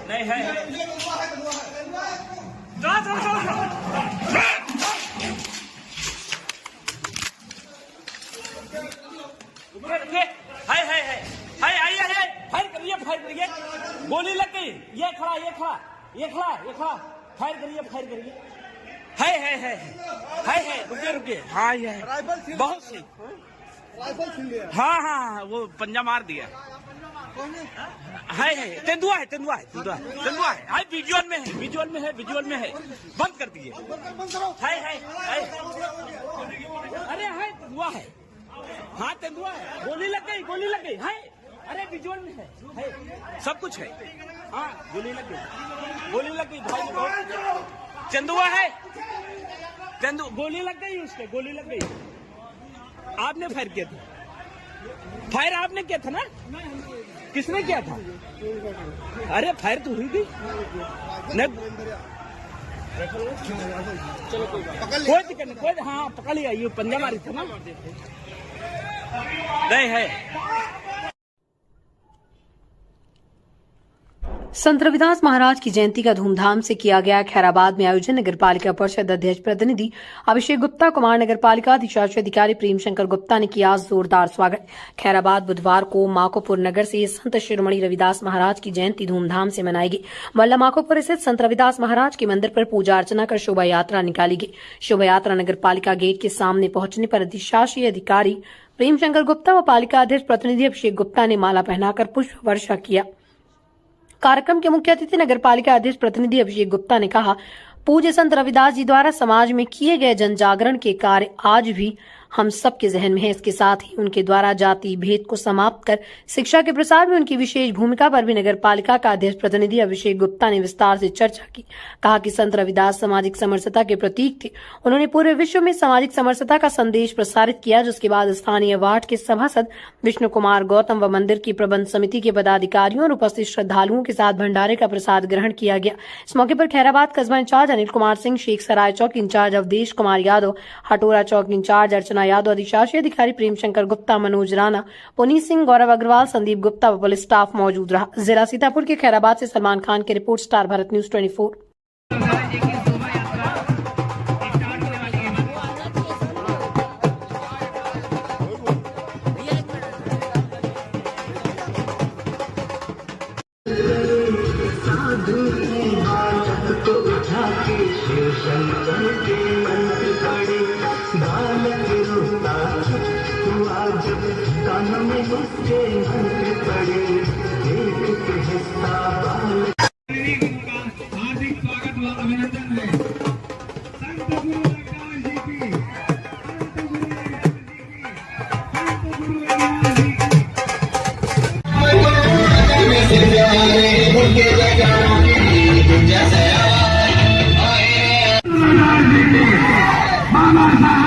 नहीं है हाय हाय हाय हाय आइए फायर करिए गोली लग गई। ये खड़ा फायर करिए हाय हाय हाय हाय हाय रुकिए हाँ ये बहुत सही हाँ वो पंजा मार दिया। हाय तेंदुआ है हाय विजुअल में है बंद कर दिए। हाय अरे हाय तेंदुआ है, हाँ तेंदुआ है, गोली लग गई हाय। अरे विजुअल में है सब कुछ है, हाँ गोली लग गई भाई, तेंदुआ है, गोली लग गई उसके, गोली लग गई। आपने फायर किया था, फायर आपने किया था ना? किसने किया था? अरे फायर तो हुई थी नहीं, कोई दिक्कत नहीं, कोई हाँ पकड़ लिया, ये पंजा मारी था ना, नहीं है। संत रविदास महाराज की जयंती का धूमधाम से किया गया खैराबाद में आयोजन। नगर पालिका परिषद अध्यक्ष प्रतिनिधि अभिषेक गुप्ता, कुमार नगर पालिका अधिशासी अधिकारी प्रेम शंकर गुप्ता ने किया जोरदार स्वागत। खैराबाद बुधवार को माकोपुर नगर से संत शिरोमणि रविदास महाराज की जयंती धूमधाम से मनाई गई। मल्ला माकोपुर स्थित संत रविदास महाराज के मंदिर पर पूजा अर्चना कर शोभा यात्रा निकाली गई। शोभा यात्रा नगर पालिका गेट के सामने पहुंचने पर अधिशासी अधिकारी प्रेम शंकर गुप्ता व पालिका अध्यक्ष प्रतिनिधि अभिषेक गुप्ता ने माला पहनाकर पुष्प वर्षा किया। कार्यक्रम के मुख्य अतिथि नगर पालिका अध्यक्ष प्रतिनिधि अभिषेक गुप्ता ने कहा, पूज्य संत रविदास जी द्वारा समाज में किए गए जन जागरण के कार्य आज भी हम सबके जहन में है। इसके साथ ही उनके द्वारा जाति भेद को समाप्त कर शिक्षा के प्रसार में उनकी विशेष भूमिका पर भी नगर पालिका का अध्यक्ष प्रतिनिधि अभिषेक गुप्ता ने विस्तार से चर्चा की। कहा कि संत रविदास सामाजिक समरसता के प्रतीक थे। उन्होंने पूरे विश्व में सामाजिक समरसता का संदेश प्रसारित किया, जिसके बाद स्थानीय वार्ड के सभासद विष्णु कुमार गौतम व मंदिर की प्रबंध समिति के पदाधिकारियों और उपस्थित श्रद्धालुओं के साथ भंडारे का प्रसाद ग्रहण किया गया। इस मौके पर खैराबाद कस्बा इंचार्ज अनिल कुमार सिंह, शेख सराय चौक इंचार्ज अवधेश कुमार यादव, हटोरा चौक इंचार्ज अर्चना यादव, अधिशासी अधिकारी प्रेम शंकर गुप्ता, मनोज राणा, पुनीत सिंह, गौरव अग्रवाल, संदीप गुप्ता व पुलिस स्टाफ मौजूद रहा। जिला सीतापुर के खैराबाद से सलमान खान की रिपोर्ट, स्टार भारत न्यूज 24। रोता तू आज कानों में उसके घंटे पड़े एक हिस्सा बाल हार्दिक स्वागत व अभिनंदन है संत गुरु रविदास जी की जैसे आए बाबा साहब